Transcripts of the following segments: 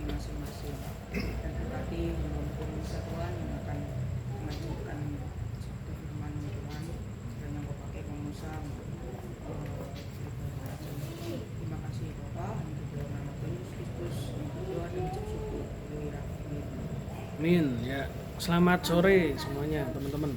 masing-masing, dan berarti membangun kesatuan yang akan memajukan sabda firman Tuhan dan yang pakai pengusaha untuk terima kasih Bapak untuk dalam nama Tuhan Yesus Kristus yang berdoa dan ucap syukur. Amin ya. Selamat sore semuanya teman-teman.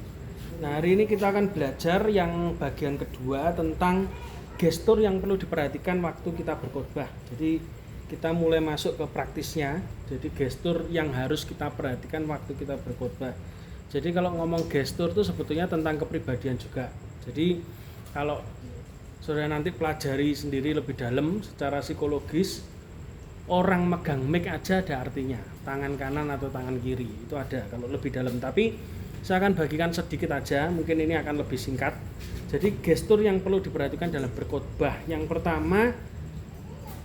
Nah, hari ini kita akan belajar yang bagian kedua tentang gestur yang perlu diperhatikan waktu kita berkhotbah. Jadi kita mulai masuk ke praktisnya. Jadi gestur yang harus kita perhatikan waktu kita berkhotbah. Jadi kalau ngomong gestur itu sebetulnya tentang kepribadian juga. Jadi kalau saudara nanti pelajari sendiri lebih dalam secara psikologis, orang megang mic aja ada artinya, tangan kanan atau tangan kiri itu ada kalau lebih dalam. Tapi saya akan bagikan sedikit aja, mungkin ini akan lebih singkat. Jadi gestur yang perlu diperhatikan dalam berkhotbah, yang pertama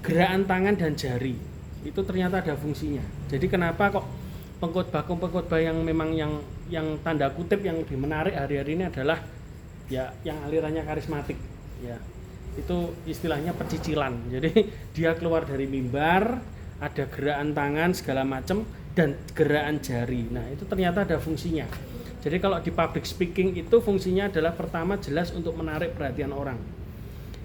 gerakan tangan dan jari itu ternyata ada fungsinya. Jadi kenapa kok pengkhotbah yang memang yang tanda kutip yang lebih menarik hari-hari ini adalah ya yang alirannya karismatik ya. Itu istilahnya pecicilan. Jadi dia keluar dari mimbar, ada gerakan tangan segala macam dan gerakan jari. Nah, itu ternyata ada fungsinya. Jadi kalau di public speaking itu fungsinya adalah pertama jelas untuk menarik perhatian orang.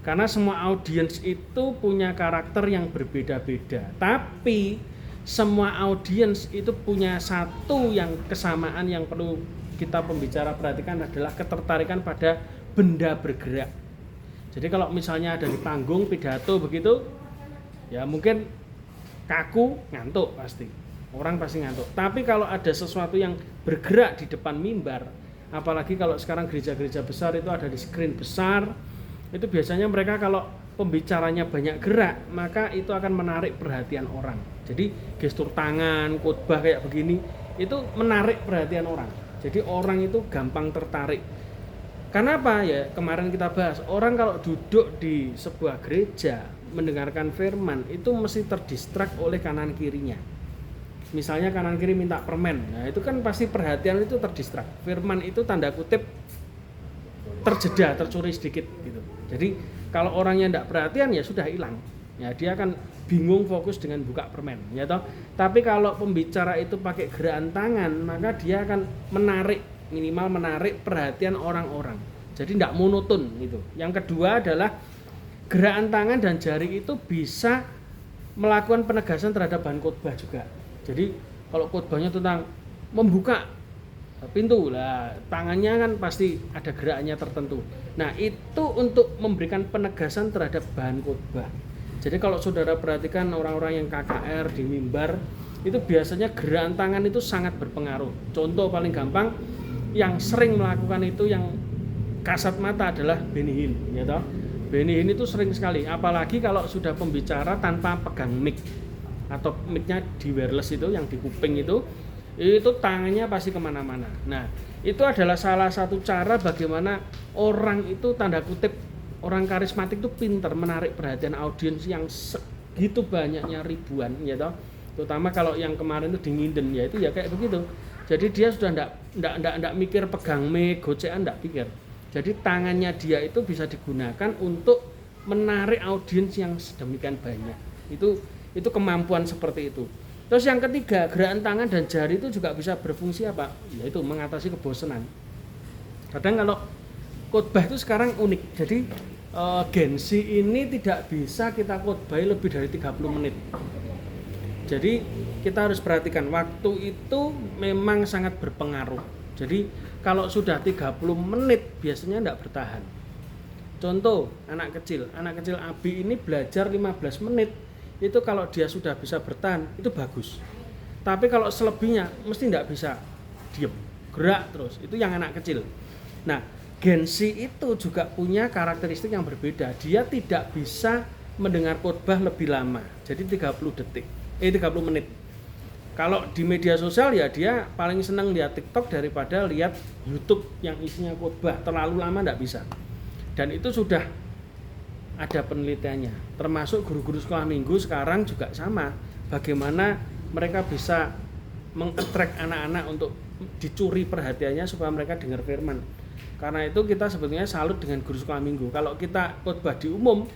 Karena semua audiens itu punya karakter yang berbeda-beda. Tapi semua audiens itu punya satu yang kesamaan yang perlu kita pembicara perhatikan adalah ketertarikan pada benda bergerak. Jadi kalau misalnya ada di panggung pidato begitu, ya mungkin kaku, ngantuk pasti. Orang pasti ngantuk. Tapi kalau ada sesuatu yang bergerak di depan mimbar, apalagi kalau sekarang gereja-gereja besar itu ada di screen besar, itu biasanya mereka kalau pembicaranya banyak gerak, maka itu akan menarik perhatian orang. Jadi gestur tangan, khotbah kayak begini, itu menarik perhatian orang. Jadi orang itu gampang tertarik. Karena apa ya? Kemarin kita bahas, orang kalau duduk di sebuah gereja mendengarkan firman itu mesti terdistrak oleh kanan kirinya. Misalnya kanan kiri minta permen, nah itu kan pasti perhatian itu terdistrak. Firman itu tanda kutip terjeda, tercuri sedikit gitu. Jadi kalau orangnya tidak perhatian ya sudah hilang. Ya dia akan bingung fokus dengan buka permen, ya toh. Tapi kalau pembicara itu pakai gerakan tangan, maka dia akan menarik, minimal menarik perhatian orang-orang. Jadi tidak monoton gitu. Yang kedua adalah gerakan tangan dan jari itu bisa melakukan penegasan terhadap bahan khotbah juga. Jadi kalau khotbahnya tentang membuka pintu lah, tangannya kan pasti ada gerakannya tertentu. Nah, itu untuk memberikan penegasan terhadap bahan khotbah. Jadi kalau saudara perhatikan orang-orang yang KKR di mimbar, itu biasanya gerakan tangan itu sangat berpengaruh. Contoh paling gampang yang sering melakukan itu yang kasat mata adalah Benny Hinn, ya toh. Benny Hinn itu sering sekali, apalagi kalau sudah pembicara tanpa pegang mic atau mic-nya di wireless itu yang di kuping itu tangannya pasti kemana-mana. Nah, itu adalah salah satu cara bagaimana orang itu tanda kutip orang karismatik itu pintar menarik perhatian audiens yang segitu banyaknya ribuan, ya toh. Terutama kalau yang kemarin itu di Nginden ya itu ya kayak begitu. Jadi dia sudah enggak mikir pegang mic, gocekan enggak pikir. Jadi tangannya dia itu bisa digunakan untuk menarik audiens yang sedemikian banyak. Itu kemampuan seperti itu. Terus yang ketiga, gerakan tangan dan jari itu juga bisa berfungsi apa? Yaitu mengatasi kebosanan. Kadang kalau khotbah itu sekarang unik. Jadi Gen-Z ini tidak bisa kita khotbah lebih dari 30 menit. Jadi kita harus perhatikan waktu itu memang sangat berpengaruh. Jadi kalau sudah 30 menit biasanya tidak bertahan. Contoh anak kecil Abi ini belajar 15 menit. Itu kalau dia sudah bisa bertahan itu bagus. Tapi kalau selebihnya mesti tidak bisa diam, gerak terus. Itu yang anak kecil. Nah, Gen-Z itu juga punya karakteristik yang berbeda. Dia tidak bisa mendengar khotbah lebih lama. Jadi 30 menit. Kalau di media sosial ya dia paling senang lihat TikTok daripada lihat YouTube yang isinya khotbah. Terlalu lama tidak bisa. Dan itu sudah ada penelitiannya, termasuk guru-guru sekolah minggu sekarang juga sama. Bagaimana mereka bisa meng-attract anak-anak untuk dicuri perhatiannya supaya mereka dengar firman. Karena itu kita sebetulnya salut dengan guru sekolah minggu. Kalau kita khotbah di umum,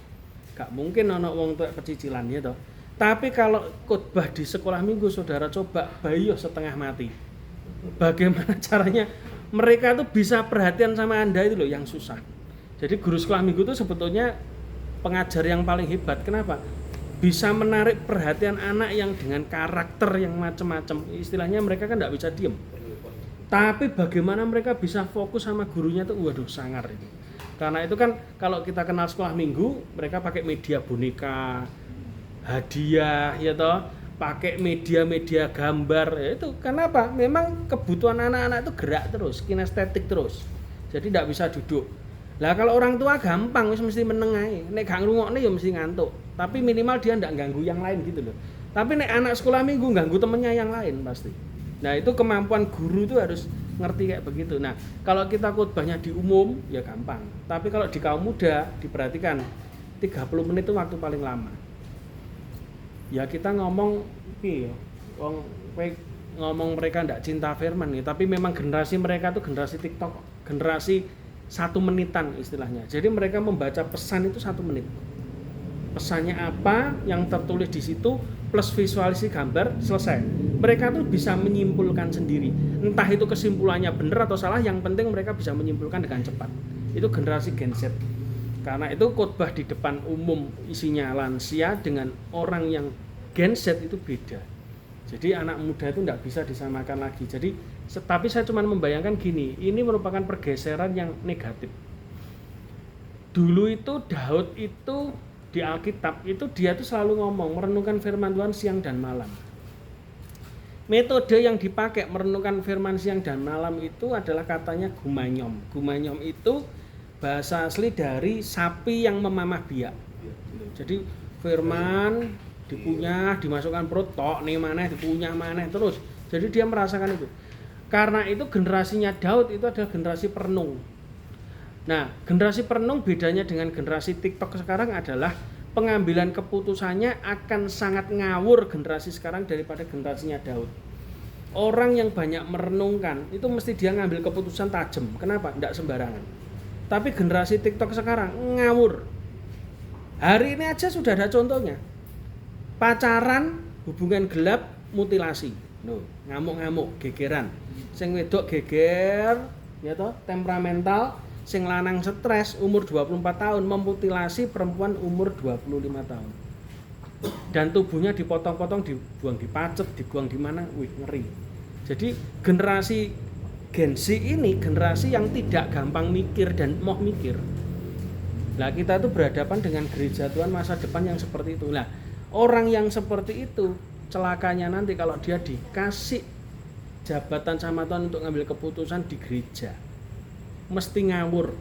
gak mungkin ono wong tuwek pecicilan ya toh. Tapi kalau khotbah di sekolah minggu, saudara coba bayi setengah mati. Bagaimana caranya mereka tuh bisa perhatian sama Anda itu loh yang susah. Jadi guru sekolah minggu itu sebetulnya pengajar yang paling hebat. Kenapa? Bisa menarik perhatian anak yang dengan karakter yang macam-macam. Istilahnya mereka kan tidak bisa diem. Tapi bagaimana mereka bisa fokus sama gurunya tuh, waduh sangar itu. Karena itu kan kalau kita kenal sekolah minggu, mereka pakai media boneka, hadiah ya toh, pakai media gambar ya itu. Kenapa? Memang kebutuhan anak-anak itu gerak terus, kinestetik terus. Jadi tidak bisa duduk. Lah kalau orang tua gampang mesti meneng ae. Nek gak ngrungokne ya mesti ngantuk. Tapi minimal dia ndak ganggu yang lain gitu loh. Tapi nek anak sekolah minggu ganggu temennya yang lain pasti. Nah, itu kemampuan guru itu harus ngerti kayak begitu. Nah, kalau kita khotbahnya di umum ya gampang. Tapi kalau di kaum muda diperhatikan 30 menit itu waktu paling lama. Ya kita ngomong piye ya? Wong ngomong mereka ndak cinta firman nih, tapi memang generasi mereka tuh generasi TikTok, generasi 1 menitan istilahnya. Jadi mereka membaca pesan itu 1 menit. Pesannya apa yang tertulis di situ plus visualisasi gambar selesai. Mereka tuh bisa menyimpulkan sendiri. Entah itu kesimpulannya benar atau salah, yang penting mereka bisa menyimpulkan dengan cepat. Itu generasi Gen Z. Karena itu khotbah di depan umum isinya lansia dengan orang yang Gen Z itu beda. Jadi anak muda itu tidak bisa disamakan lagi. Jadi tapi saya cuma membayangkan gini, ini merupakan pergeseran yang negatif. Dulu itu Daud itu di Alkitab itu dia tuh selalu ngomong merenungkan firman Tuhan siang dan malam. Metode yang dipakai merenungkan firman siang dan malam itu adalah katanya gumanyom. Gumanyom itu bahasa asli dari sapi yang memamah biak. Jadi firman dikunyah, dimasukkan perut, tok nih maneh, dikunyah maneh terus. Jadi dia merasakan itu. Karena itu generasinya Daud itu adalah generasi perenung. Nah, generasi perenung bedanya dengan generasi TikTok sekarang adalah pengambilan keputusannya akan sangat ngawur generasi sekarang daripada generasinya Daud. Orang yang banyak merenungkan itu mesti dia ngambil keputusan tajam. Kenapa? Tidak sembarangan. Tapi generasi TikTok sekarang ngawur. Hari ini aja sudah ada contohnya. Pacaran, hubungan gelap, mutilasi. Loh, ngamuk-ngamuk, gegeran. Sing wedok geger, ya toh, temperamental, sing lanang stres, umur 24 tahun memutilasi perempuan umur 25 tahun. Dan tubuhnya dipotong-potong, dibuang di pacet, dibuang di mana, wih ngeri. Jadi generasi Gen Z ini generasi yang tidak gampang mikir dan mau mikir. Nah, kita tuh berhadapan dengan gereja Tuhan masa depan yang seperti itu. Nah, orang yang seperti itu celakanya nanti kalau dia dikasih jabatan sama Tuhan untuk ngambil keputusan di gereja, mesti ngawur,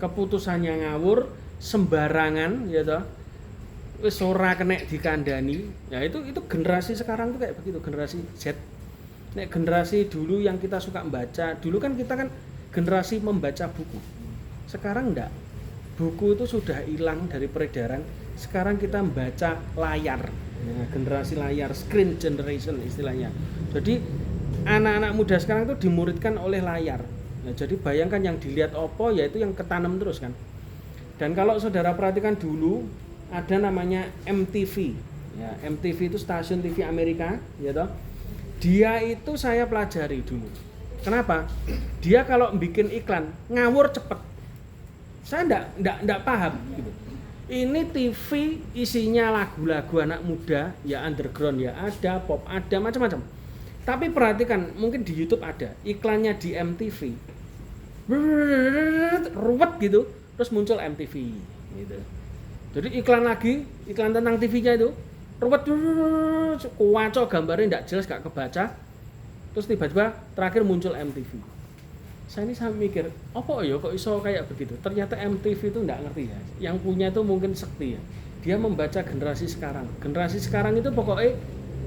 keputusannya ngawur, sembarangan, ya toh, wis ora kena dikandani. Ya itu generasi sekarang tuh kayak begitu, generasi Z. Nek generasi dulu yang kita suka membaca, dulu kan kita kan generasi membaca buku. Sekarang enggak. Buku itu sudah hilang dari peredaran. Sekarang kita membaca layar. Nah, generasi layar, screen generation istilahnya. Jadi anak-anak muda sekarang itu dimuridkan oleh layar. Nah, jadi bayangkan yang dilihat opo yaitu yang ketanam terus kan. Dan kalau saudara perhatikan dulu ada namanya MTV. Ya, MTV itu stasiun TV Amerika, ya toh. Dia itu saya pelajari dulu. Kenapa? Dia kalau bikin iklan ngawur cepet. Saya enggak paham gitu. Ini TV isinya lagu-lagu anak muda, ya underground ya ada, pop ada, macam-macam. Tapi perhatikan, mungkin di YouTube ada iklannya di MTV. Ruwet gitu, terus muncul MTV gitu. Jadi iklan lagi, iklan tentang TV-nya itu ruwet, kuwaco gambarnya enggak jelas, enggak kebaca. Terus tiba-tiba terakhir muncul MTV. Saya ini sampai mikir, apa ya kok iso kayak begitu? Ternyata MTV itu enggak ngerti ya. Yang punya itu mungkin sekti ya. Dia membaca generasi sekarang. Generasi sekarang itu pokoknya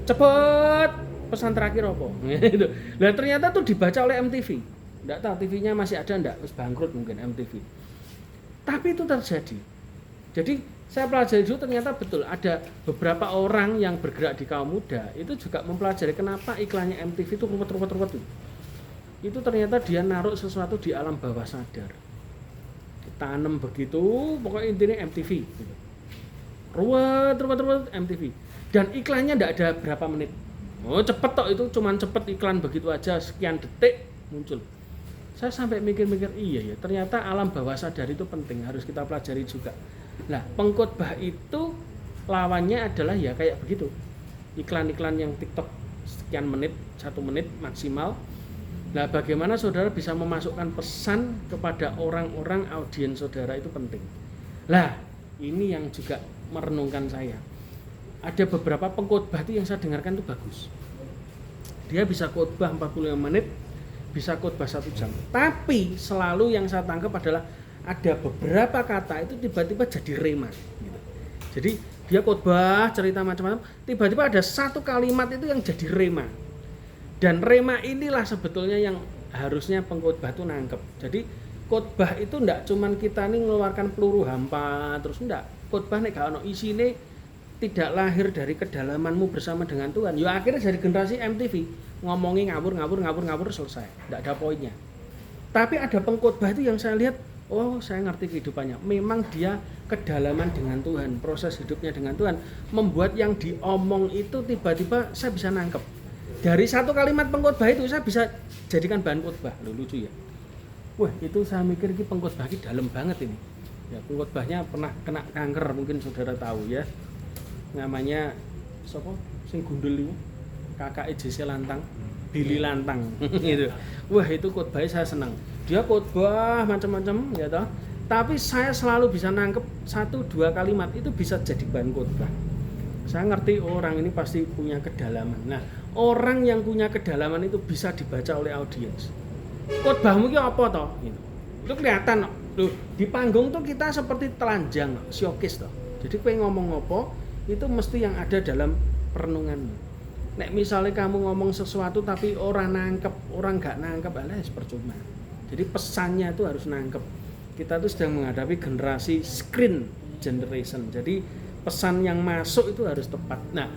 cepet pesan terakhir apa? Gitu. Nah, ternyata tuh dibaca oleh MTV. Enggak tahu TV-nya masih ada enggak? Terus bangkrut mungkin MTV. Tapi itu terjadi. Jadi saya pelajari dulu ternyata betul ada beberapa orang yang bergerak di kaum muda itu juga mempelajari kenapa iklannya MTV itu ruwet itu ternyata dia naruh sesuatu di alam bawah sadar, ditanam begitu, pokoknya intinya MTV gitu. ruwet MTV. Dan iklannya ndak ada berapa menit. Oh cepet tok, itu cuman cepet iklan begitu aja, sekian detik muncul. Saya sampai mikir-mikir, iya ya, ternyata alam bawah sadar itu penting, harus kita pelajari juga. Nah, pengkhotbah itu lawannya adalah ya kayak begitu. Iklan-iklan yang TikTok sekian menit, 1 menit maksimal. Nah, bagaimana saudara bisa memasukkan pesan kepada orang-orang, audiens saudara itu penting. Lah, ini yang juga merenungkan saya. Ada beberapa pengkhotbah itu yang saya dengarkan itu bagus. Dia bisa khotbah 45 menit, bisa khotbah 1 jam. Tapi selalu yang saya tangkap adalah ada beberapa kata itu tiba-tiba jadi rema gitu. Jadi dia khotbah cerita macam-macam, tiba-tiba ada satu kalimat itu yang jadi rema. Dan rema inilah sebetulnya yang harusnya pengkhotbah itu nangkep. Jadi khotbah itu enggak cuman kita nih mengeluarkan peluru hampa terus, enggak. Khotbah nek gak ono isine, tidak lahir dari kedalamanmu bersama dengan Tuhan. Ya akhirnya dari generasi MTV ngomongin ngawur selesai, tidak ada poinnya. Tapi ada pengkhotbah itu yang saya lihat, oh saya ngerti kehidupannya. Memang dia kedalaman dengan Tuhan, proses hidupnya dengan Tuhan membuat yang diomong itu tiba-tiba saya bisa nangkep. Dari satu kalimat pengkhotbah itu saya bisa jadikan bahan khotbah. Loh, lucu ya. Wah itu saya mikir ini pengkhotbah ini dalam banget ini. Ya pengkhotbahnya pernah kena kanker, mungkin saudara tahu ya. Namanya siapa? Sing gundul itu. Kakak JC Lantang, Billy Lantang gitu. Wah itu khotbahnya saya senang. Dia khotbah macam-macam ya toh. Tapi saya selalu bisa nangkep 1-2 kalimat itu bisa jadi bahan khotbah. Saya ngerti orang ini pasti punya kedalaman. Nah, orang yang punya kedalaman itu bisa dibaca oleh audiens. Khotbahmu itu apa toh? Gitu. Itu kelihatan loh, di panggung tuh kita seperti telanjang, showcase toh. Jadi kowe ngomong apa itu mesti yang ada dalam perenunganmu. Nek misalnya kamu ngomong sesuatu tapi orang nangkep, orang gak nangkep, alas percuma. Jadi pesannya itu harus nangkep. Kita tuh sedang menghadapi generasi screen generation. Jadi pesan yang masuk itu harus tepat. Nah,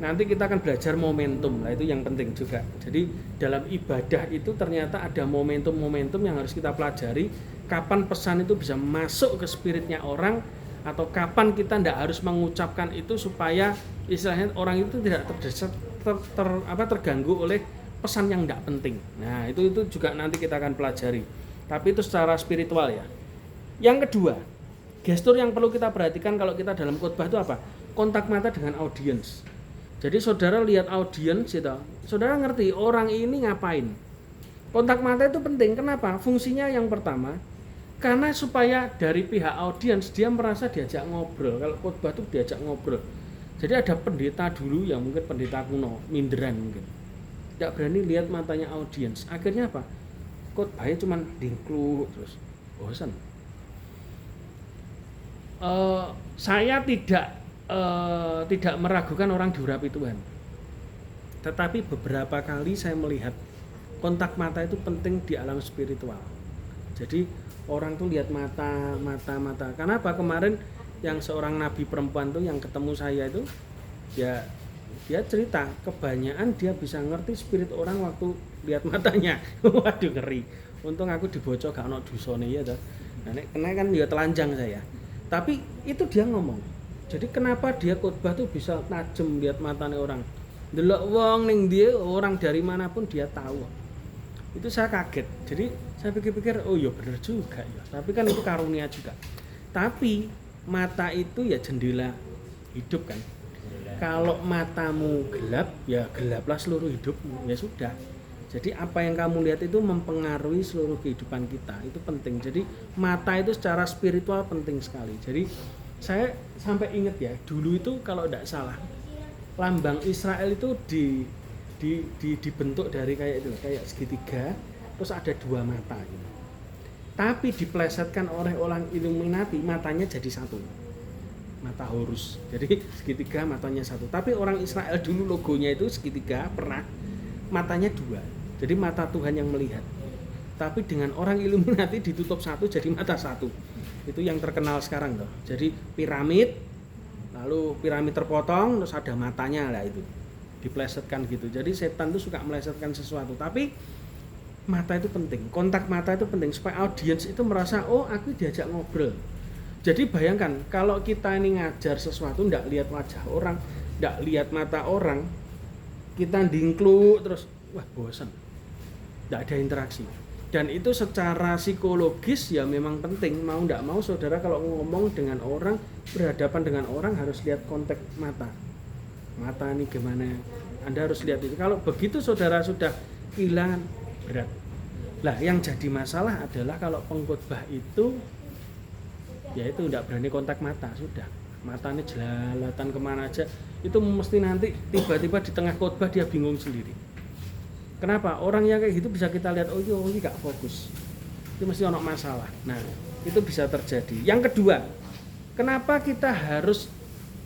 nanti kita akan belajar momentum. Nah, itu yang penting juga. Jadi dalam ibadah itu ternyata ada momentum-momentum yang harus kita pelajari. Kapan pesan itu bisa masuk ke spiritnya orang, atau kapan kita tidak harus mengucapkan itu supaya istilahnya orang itu tidak terganggu oleh pesan yang tidak penting. Nah itu juga nanti kita akan pelajari. Tapi itu secara spiritual ya. Yang kedua, gestur yang perlu kita perhatikan kalau kita dalam khotbah itu apa? Kontak mata dengan audiens. Jadi saudara lihat audiens itu, saudara ngerti orang ini ngapain. Kontak mata itu penting. Kenapa? Fungsinya yang pertama, karena supaya dari pihak audiens dia merasa diajak ngobrol. Kalau khotbah itu diajak ngobrol. Jadi ada pendeta dulu yang mungkin pendeta kuno, minderan mungkin. Tidak berani lihat matanya audiens. Akhirnya apa? Khotbahnya cuma dingkluk terus. Bosan. Saya tidak meragukan orang diurapi Tuhan. Tetapi beberapa kali saya melihat kontak mata itu penting di alam spiritual. Jadi orang tuh lihat mata. Kenapa? Kemarin yang seorang nabi perempuan tuh yang ketemu saya itu, ya dia cerita kebanyakan dia bisa ngerti spirit orang waktu lihat matanya. Waduh ngeri. Untung aku dibocok gak ono dusone ya toh. Nah nek kena kan ya telanjang saya. Tapi itu dia ngomong. Jadi kenapa dia khotbah tuh bisa tajam lihat matanya orang. Delok wong ning dia orang dari manapun dia tahu. Itu saya kaget. Jadi saya pikir-pikir oh ya bener juga ya. Tapi kan itu karunia juga. Tapi mata itu ya jendela hidup kan. Kalau matamu gelap, ya gelaplah seluruh hidupmu. Ya sudah. Jadi apa yang kamu lihat itu mempengaruhi seluruh kehidupan kita. Itu penting. Jadi mata itu secara spiritual penting sekali. Jadi saya sampai ingat ya, dulu itu kalau tidak salah lambang Israel itu dibentuk dari kayak itu, kayak segitiga, terus ada 2 mata gitu. Tapi diplesetkan oleh orang Illuminati, matanya jadi 1, mata Horus. Jadi segitiga matanya 1. Tapi orang Israel dulu logonya itu segitiga, pernah matanya 2. Jadi mata Tuhan yang melihat. Tapi dengan orang Illuminati ditutup 1 jadi mata 1. Itu yang terkenal sekarang tuh. Jadi piramid, lalu piramid terpotong, terus ada matanya lah itu. Diplesetkan gitu. Jadi setan tuh suka melesetkan sesuatu. Tapi mata itu penting, kontak mata itu penting supaya audiens itu merasa oh aku diajak ngobrol. Jadi bayangkan kalau kita ini ngajar sesuatu ndak lihat wajah orang, nggak lihat mata orang, kita dingkluk terus, wah bosan, nggak ada interaksi. Dan itu secara psikologis ya memang penting, mau nggak mau saudara kalau ngomong dengan orang, berhadapan dengan orang harus lihat kontak mata. Mata ini gimana, Anda harus lihat itu. Kalau begitu saudara sudah kehilangan, berat. Lah yang jadi masalah adalah kalau pengkhotbah itu ya itu tidak berani kontak mata, sudah matanya jelalatan kemana aja, itu mesti nanti tiba-tiba di tengah khotbah dia bingung sendiri. Kenapa? Orang yang kayak gitu bisa kita lihat, oh ini gak fokus, itu mesti ada masalah. Nah itu bisa terjadi. Yang kedua, kenapa kita harus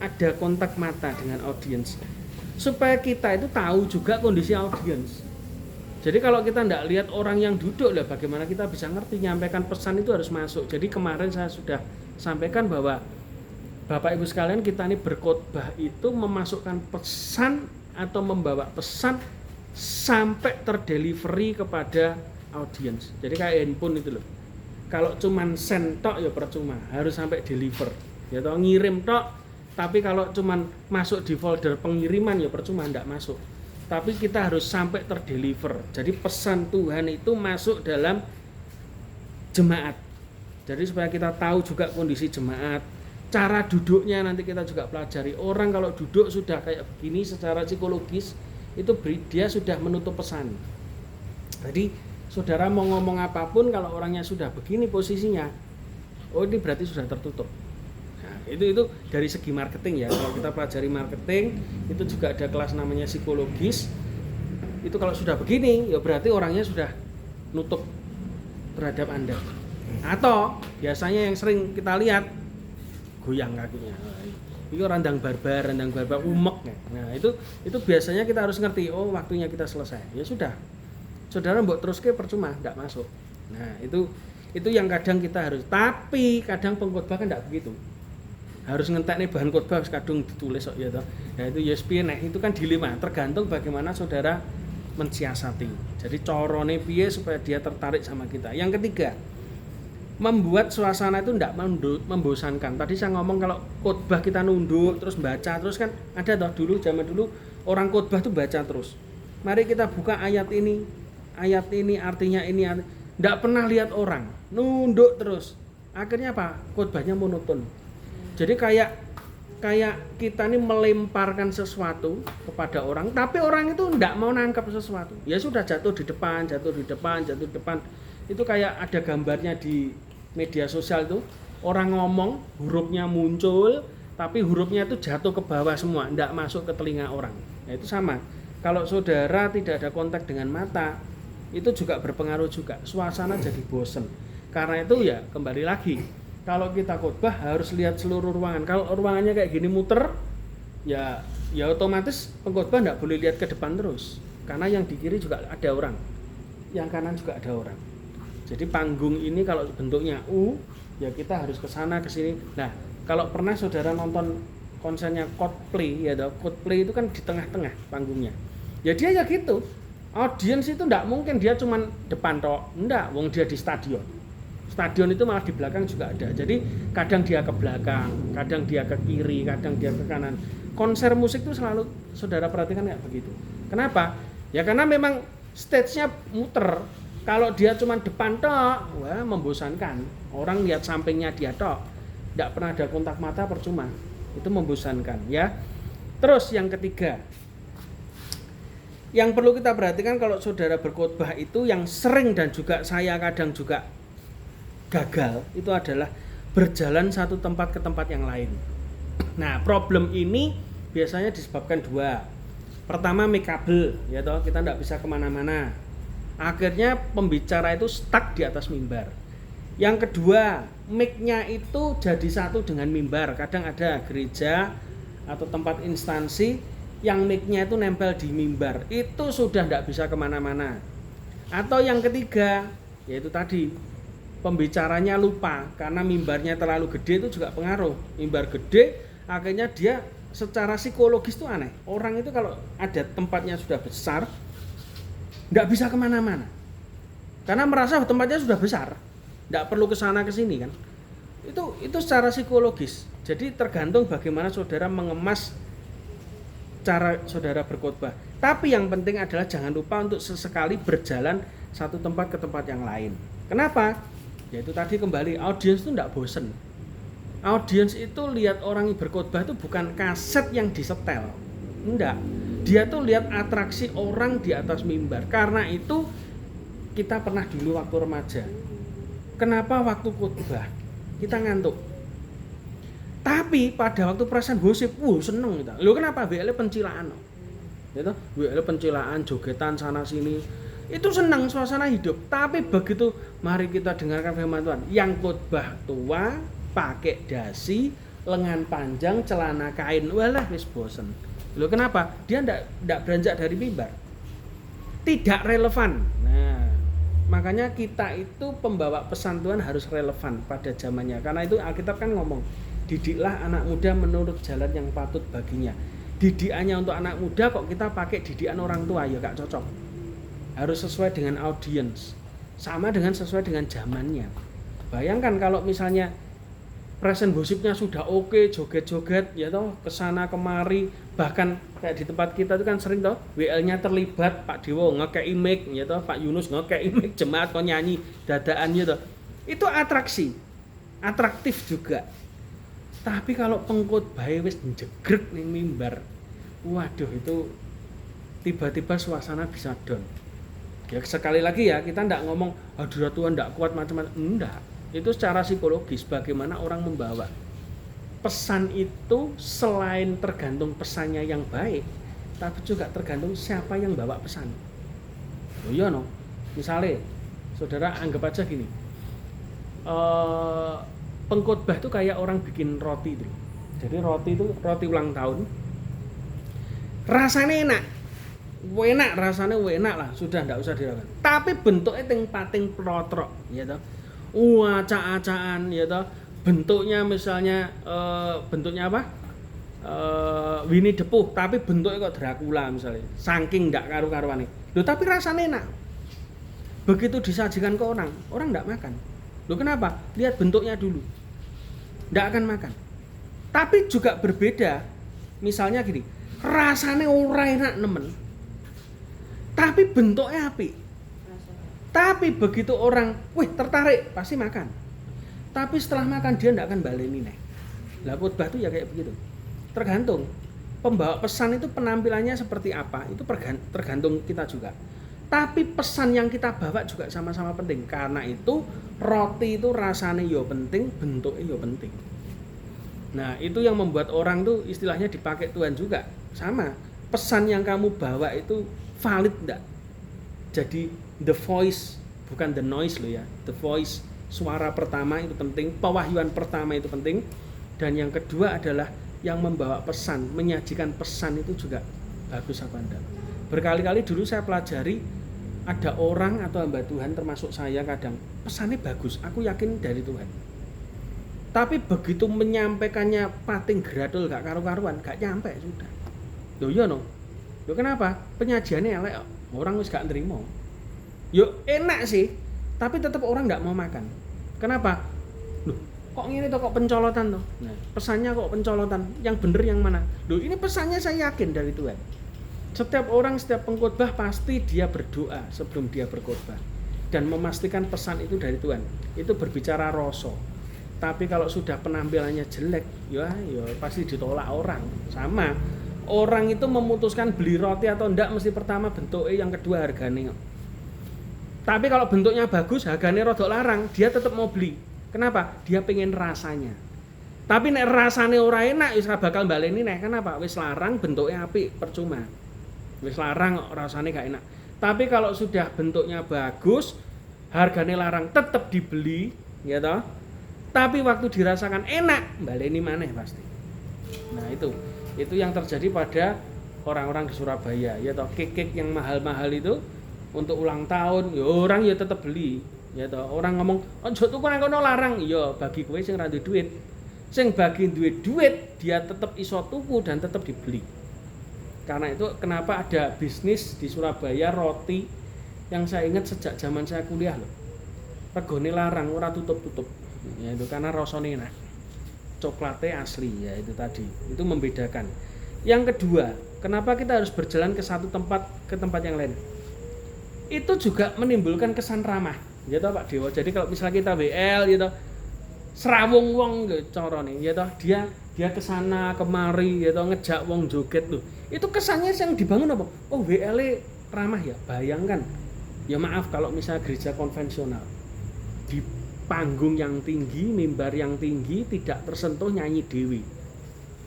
ada kontak mata dengan audiens? Supaya kita itu tahu juga kondisi audiens. Jadi kalau kita tidak lihat orang yang duduk lah, bagaimana kita bisa ngerti, nyampaikan pesan itu harus masuk. Jadi kemarin saya sudah sampaikan bahwa Bapak Ibu sekalian, kita ini berkhotbah itu memasukkan pesan atau membawa pesan sampai terdelivery kepada audiens. Jadi kayak handphone itu loh. Kalau cuman send tok ya percuma, harus sampai deliver. Ya toh ngirim tok, tapi kalau cuman masuk di folder pengiriman ya percuma, enggak masuk. Tapi kita harus sampai terdeliver. Jadi pesan Tuhan itu masuk dalam jemaat. Jadi supaya kita tahu juga kondisi jemaat, cara duduknya nanti kita juga pelajari. Orang kalau duduk sudah kayak begini secara psikologis, itu dia sudah menutup pesan. Jadi saudara mau ngomong apapun, kalau orangnya sudah begini posisinya, oh ini berarti sudah tertutup. Nah, itu dari segi marketing ya. Kalau kita pelajari marketing, itu juga ada kelas namanya psikologis. Itu kalau sudah begini, ya berarti orangnya sudah nutup terhadap Anda. Atau biasanya yang sering kita lihat, goyang kakinya. Itu randang barbar umek. Nah itu biasanya kita harus ngerti, oh waktunya kita selesai. Ya sudah, saudara mbok teruske percuma, nggak masuk. Nah itu yang kadang kita harus. Tapi kadang pengkhotbah kan nggak begitu. Harus ngentek nih bahan khotbah kadung ditulis kok ya toh. Nah itu USP itu kan dilema, tergantung bagaimana saudara mensiasati. Jadi corone piye supaya dia tertarik sama kita. Yang ketiga, membuat suasana itu tidak membosankan. Tadi saya ngomong kalau khotbah kita nunduk terus baca terus kan ada toh zaman dulu orang khotbah tuh baca terus. Mari kita buka ayat ini artinya ini. Tidak pernah lihat orang, nunduk terus. Akhirnya apa? Khotbahnya monoton. Jadi kayak kita ini melemparkan sesuatu kepada orang, tapi orang itu tidak mau nangkap sesuatu. Ya sudah jatuh di depan. Itu kayak ada gambarnya di media sosial itu, orang ngomong, hurufnya muncul, tapi hurufnya itu jatuh ke bawah semua, tidak masuk ke telinga orang. Nah, itu sama. Kalau saudara tidak ada kontak dengan mata, itu juga berpengaruh juga. Suasana jadi bosen. Karena itu ya kembali lagi, kalau kita khotbah harus lihat seluruh ruangan. Kalau ruangannya kayak gini muter, ya otomatis pengkhotbah tidak boleh lihat ke depan terus. Karena yang di kiri juga ada orang, yang kanan juga ada orang. Jadi panggung ini kalau bentuknya U, ya kita harus ke sana ke sini. Nah, kalau pernah saudara nonton konsernya Coldplay, ya Coldplay itu kan di tengah-tengah panggungnya. Ya dia ya gitu. Audiens itu enggak mungkin dia cuman depan tok. Enggak, wong dia di stadion. Stadion itu malah di belakang juga ada. Jadi kadang dia ke belakang, kadang dia ke kiri, kadang dia ke kanan. Konser musik itu selalu saudara perhatikan kayak begitu. Kenapa? Ya karena memang stage-nya muter. Kalau dia cuma depan tok, wah membosankan. Orang lihat sampingnya dia tok, tidak pernah ada kontak mata, percuma. Itu membosankan, ya. Terus yang ketiga, yang perlu kita perhatikan kalau saudara berkhotbah itu yang sering dan juga saya kadang juga gagal, itu adalah berjalan satu tempat ke tempat yang lain. Nah, problem ini biasanya disebabkan dua. Pertama, mic kabel, ya toh, kita tidak bisa kemana-mana. Akhirnya pembicara itu stuck di atas mimbar. Yang kedua, mic-nya itu jadi satu dengan mimbar. Kadang ada gereja atau tempat instansi yang mic-nya itu nempel di mimbar. Itu sudah tidak bisa kemana-mana. Atau yang ketiga, yaitu tadi, pembicaranya lupa karena mimbarnya terlalu gede, itu juga pengaruh. Mimbar gede, akhirnya dia secara psikologis itu aneh. Orang itu kalau ada tempatnya sudah besar, nggak bisa kemana-mana karena merasa tempatnya sudah besar, nggak perlu kesana kesini kan. Itu secara psikologis. Jadi tergantung bagaimana saudara mengemas cara saudara berkhotbah. Tapi yang penting adalah jangan lupa untuk sesekali berjalan satu tempat ke tempat yang lain. Kenapa? Yaitu tadi kembali, audiens itu tidak bosen. Audiens itu lihat orang berkhotbah itu bukan kaset yang disetel. Enggak. Dia tuh lihat atraksi orang di atas mimbar. Karena itu kita pernah dulu waktu remaja. Kenapa waktu khotbah kita ngantuk? Tapi pada waktu perasaan gosip, seneng kita. Loh kenapa? WL pencilaan. Gitu? WL pencilaan, jogetan sana sini. Itu senang suasana hidup. Tapi begitu mari kita dengarkan firman Tuhan, yang khotbah tua, pakai dasi, lengan panjang, celana kain, walah wis bosen. Loh kenapa? Dia enggak beranjak dari mimbar. Tidak relevan. Nah, makanya kita itu pembawa pesan Tuhan harus relevan pada zamannya. Karena itu Alkitab kan ngomong, didiklah anak muda menurut jalan yang patut baginya. Didikannya untuk anak muda kok kita pakai didikan orang tua, ya gak cocok. Harus sesuai dengan audiens. Sama dengan sesuai dengan zamannya. Bayangkan kalau misalnya present gosipnya sudah oke, joget-joget ya toh, kesana kemari, bahkan kayak di tempat kita itu kan sering toh WL-nya terlibat, Pak Dewo ngekei mic ya toh, Pak Yunus ngekei mic, jemaat kok nyanyi dadaan ya toh. Itu atraksi. Atraktif juga. Tapi kalau pengkhotbah wis jegrek ning mimbar, waduh itu tiba-tiba suasana bisa down. Ya sekali lagi ya, kita enggak ngomong hadirat Tuhan enggak kuat macam-macam, enggak. Itu secara psikologis bagaimana orang membawa. Pesan itu selain tergantung pesannya yang baik, tapi juga tergantung siapa yang bawa pesan. Oh iya no. Misalnya, saudara anggap aja gini. Pengkhotbah itu kayak orang bikin roti itu. Jadi roti itu roti ulang tahun. Rasanya enak. Rasanya enak lah, sudah enggak usah diragukan. Tapi bentuknya pating plotrok, ya toh. Acak-acakan, ya toh. Bentuknya misalnya bentuknya apa? Winnie the Pooh, tapi bentuknya kok Dracula misalnya. Saking enggak karu-karuane. Loh tapi rasanya enak. Begitu disajikan ke orang enggak makan. Loh kenapa? Lihat bentuknya dulu. Enggak akan makan. Tapi juga berbeda. Misalnya gini, rasanya ora enak nemen. Tapi bentuknya apik. Tapi begitu orang, tertarik, pasti makan. Tapi setelah makan dia enggak akan baleni nih. Lah khotbah itu ya kayak begitu. Tergantung pembawa pesan itu penampilannya seperti apa, itu tergantung kita juga. Tapi pesan yang kita bawa juga sama-sama penting. Karena itu roti itu rasanya yo penting, bentuknya yo penting. Nah itu yang membuat orang tuh istilahnya dipakai Tuhan juga. Sama, pesan yang kamu bawa itu valid enggak? Jadi the voice, bukan the noise loh ya. The voice, suara pertama itu penting, pewahyuan pertama itu penting. Dan yang kedua adalah yang membawa pesan, menyajikan pesan itu juga bagus apa enggak. Berkali-kali dulu saya pelajari, ada orang atau hamba Tuhan termasuk saya kadang pesannya bagus, aku yakin dari Tuhan. Tapi begitu menyampaikannya pating gradul gak karu-karuan, gak nyampe sudah. Loh iya no. Loh kenapa? Penyajiannya elek, orang wis gak nerima. Yo enak sih, tapi tetap orang gak mau makan. Kenapa? Loh, kok ngene to, kok pencolotan toh? Nah, pesannya kok pencolotan. Yang bener yang mana? Loh, ini pesannya saya yakin dari Tuhan. Setiap orang, setiap pengkhotbah pasti dia berdoa sebelum dia berkhotbah dan memastikan pesan itu dari Tuhan. Itu berbicara rasa. Tapi kalau sudah penampilannya jelek, ya pasti ditolak orang. Sama. Orang itu memutuskan beli roti atau enggak mesti pertama bentuknya, yang kedua harganya. Tapi kalau bentuknya bagus, harganya rodok larang, dia tetap mau beli. Kenapa? Dia pengen rasanya. Tapi nek rasane ora enak, wis bakal baleni nek. Kenapa? Wis larang, bentuknya apik, percuma. Wis larang rasanya gak enak. Tapi kalau sudah bentuknya bagus, harganya larang, tetap dibeli, ya toh. Tapi waktu dirasakan enak, baleni maneh pasti. Nah itu yang terjadi pada orang-orang di Surabaya, ya toh. Kek yang mahal-mahal itu untuk ulang tahun, ya orang ya tetap beli, ya toh. Orang ngomong, "Ojo tuku nang kono larang." Iya, bagi kowe sing ra duwe duit. Sing bagi duwe duit, dia tetap iso tuku dan tetap dibeli. Karena itu kenapa ada bisnis di Surabaya roti yang saya ingat sejak zaman saya kuliah loh. Regone larang, ora tutup-tutup. Ya itu karena rasanya enak. Coklatnya asli ya itu tadi. Itu membedakan. Yang kedua, Kenapa kita harus berjalan ke satu tempat ke tempat yang lain? Itu juga menimbulkan kesan ramah, ya toh Pak Dewa. Jadi kalau misalnya kita WL gitu, serawung wong carane, ya toh dia ke sana kemari, ya toh ngejak wong joget tuh. Itu kesannya yang dibangun apa? Oh WL ramah ya. Bayangkan, ya maaf kalau misalnya gereja konvensional di panggung yang tinggi, mimbar yang tinggi, tidak tersentuh nyanyi dewi.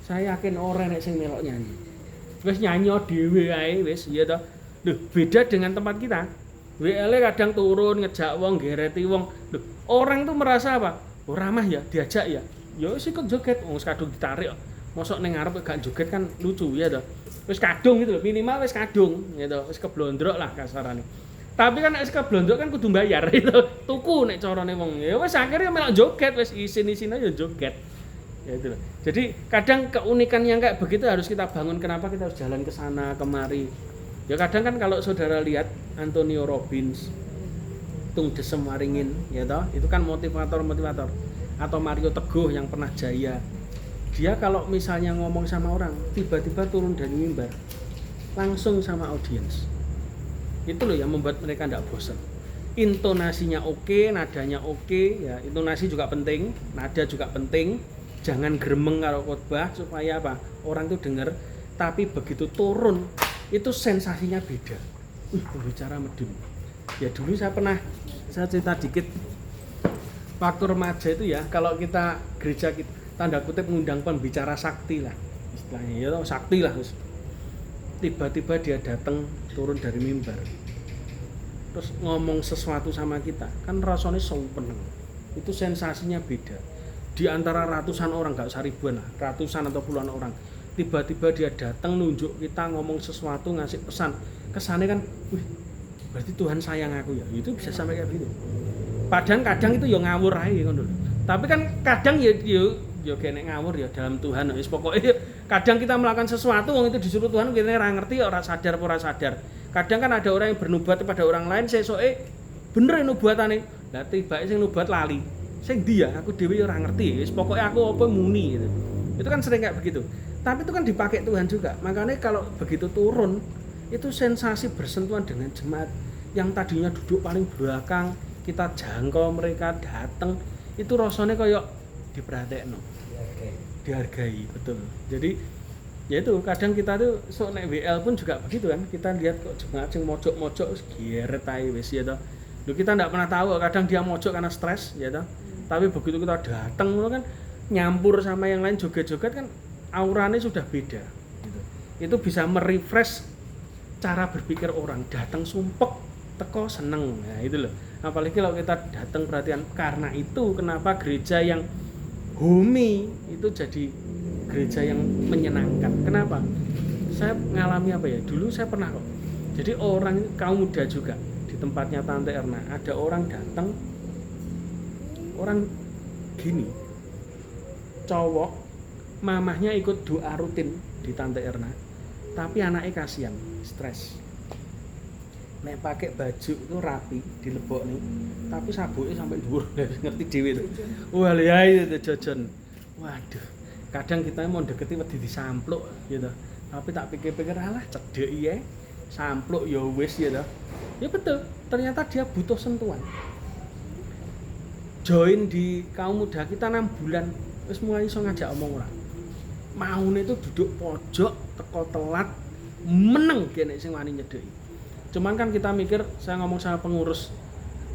Saya yakin orang yang melok nyanyi. Wis nyanyi dhewe ae wis ya toh. Lho, beda dengan tempat kita. WL kadang turun ngejak wong, gereti wong. Lho, orang tuh merasa apa? Oh ramah ya, diajak ya. Ya wis ikut joget, wong kadung ditarik. Mosok ning ngarep gak joget kan lucu ya toh. Wis kadung gitu loh, minimal wis kadung ya toh, wis keblondrok lah kasarane. Tapi kan nek keblondrok kan kudu bayar itu. Tuku nek carane wong. Ya wis akhirnya melok joget, wis isin-isin aja joget. Ya itu loh. Jadi kadang keunikan yang kayak begitu harus kita bangun. Kenapa kita harus jalan ke sana kemari? Ya kadang kan kalau saudara lihat Antonio Robbins, Tung Desem Waringin, ya toh, itu kan motivator atau Mario Teguh yang pernah jaya. Dia kalau misalnya ngomong sama orang, tiba-tiba turun dari mimbar, langsung sama audiens. Itu loh yang membuat mereka tidak bosan. Intonasinya oke, nadanya oke, ya intonasi juga penting, nada juga penting. Jangan gremeng kalau khotbah supaya apa? Orang itu dengar, tapi begitu turun itu sensasinya beda. Pembicara medun. Ya dulu saya cerita dikit. Waktu remaja itu ya, kalau kita gereja kita tanda kutip mengundang pembicara sakti lah. Istilahnya ya sakti lah. Tiba-tiba dia datang turun dari mimbar. Terus ngomong sesuatu sama kita, kan rasanya seneng. Itu sensasinya beda. Di antara ratusan orang, gak usah ribuan lah, ratusan atau puluhan orang, tiba-tiba dia datang nunjuk kita ngomong sesuatu, ngasih pesan, kesannya kan, wih, berarti Tuhan sayang aku ya. Itu bisa sampai kayak gitu. Padahal kadang itu ya ngawur aja kan dulu. Tapi kan kadang ya kene ngawur ya dalam Tuhan. Wis pokoknya kadang kita melakukan sesuatu wong itu disuruh Tuhan kita ora ngerti ora sadar ora sadar. Kadang kan ada orang yang bernubuat kepada orang lain sesoke bener nubuatane. Lah tibake sing nubuat lali. Sing dia aku dhewe ya ora ngerti. Wis pokoke aku apa muni gitu. Itu kan sering kayak begitu. Tapi itu kan dipakai Tuhan juga. Makanya kalau begitu turun itu sensasi bersentuhan dengan jemaat yang tadinya duduk paling belakang, kita jangkau mereka datang, itu rasanya kayak diperhatekno. Dihargai, betul. Jadi ya itu kadang kita tuh sok nek WL pun juga begitu kan. Kita lihat kok jemaat sing mojok-mojok wis geret ae wis ya toh. Loh kita enggak pernah tahu kadang dia mojok karena stres ya toh. Tapi begitu kita datang kan nyampur sama yang lain joget-joget kan auranya sudah beda gitu. Itu bisa merefresh cara berpikir orang, datang sumpek teko seneng. Nah itu loh. Apalagi kalau kita datang perhatian. Karena itu kenapa gereja yang homey itu jadi gereja yang menyenangkan. Kenapa? Saya ngalami apa ya? Dulu saya pernah kok. Jadi orang kaum muda juga di tempatnya Tante Erna, ada orang datang, orang gini, cowok, mamahnya ikut doa rutin di Tante Erna, tapi anaknya kasihan, stres. Nek pakai baju itu rapi, dilebok nih, tapi sabuknya sampai dhuwur, ngerti dhewe itu. Wah ya itu jajan. Waduh, kadang kita mau deketi wedi disampluk gitu. Tapi tak pikir-pikir alah cedek ya, sampluk ya wis gitu. Ya betul, ternyata dia butuh sentuhan. Join di kaum muda kita 6 bulan, wis mulai iso ngajak omong orang. Maune itu duduk pojok, teko telat, meneng kene sing wani nyedeki. Cuman kan kita mikir, saya ngomong sama pengurus,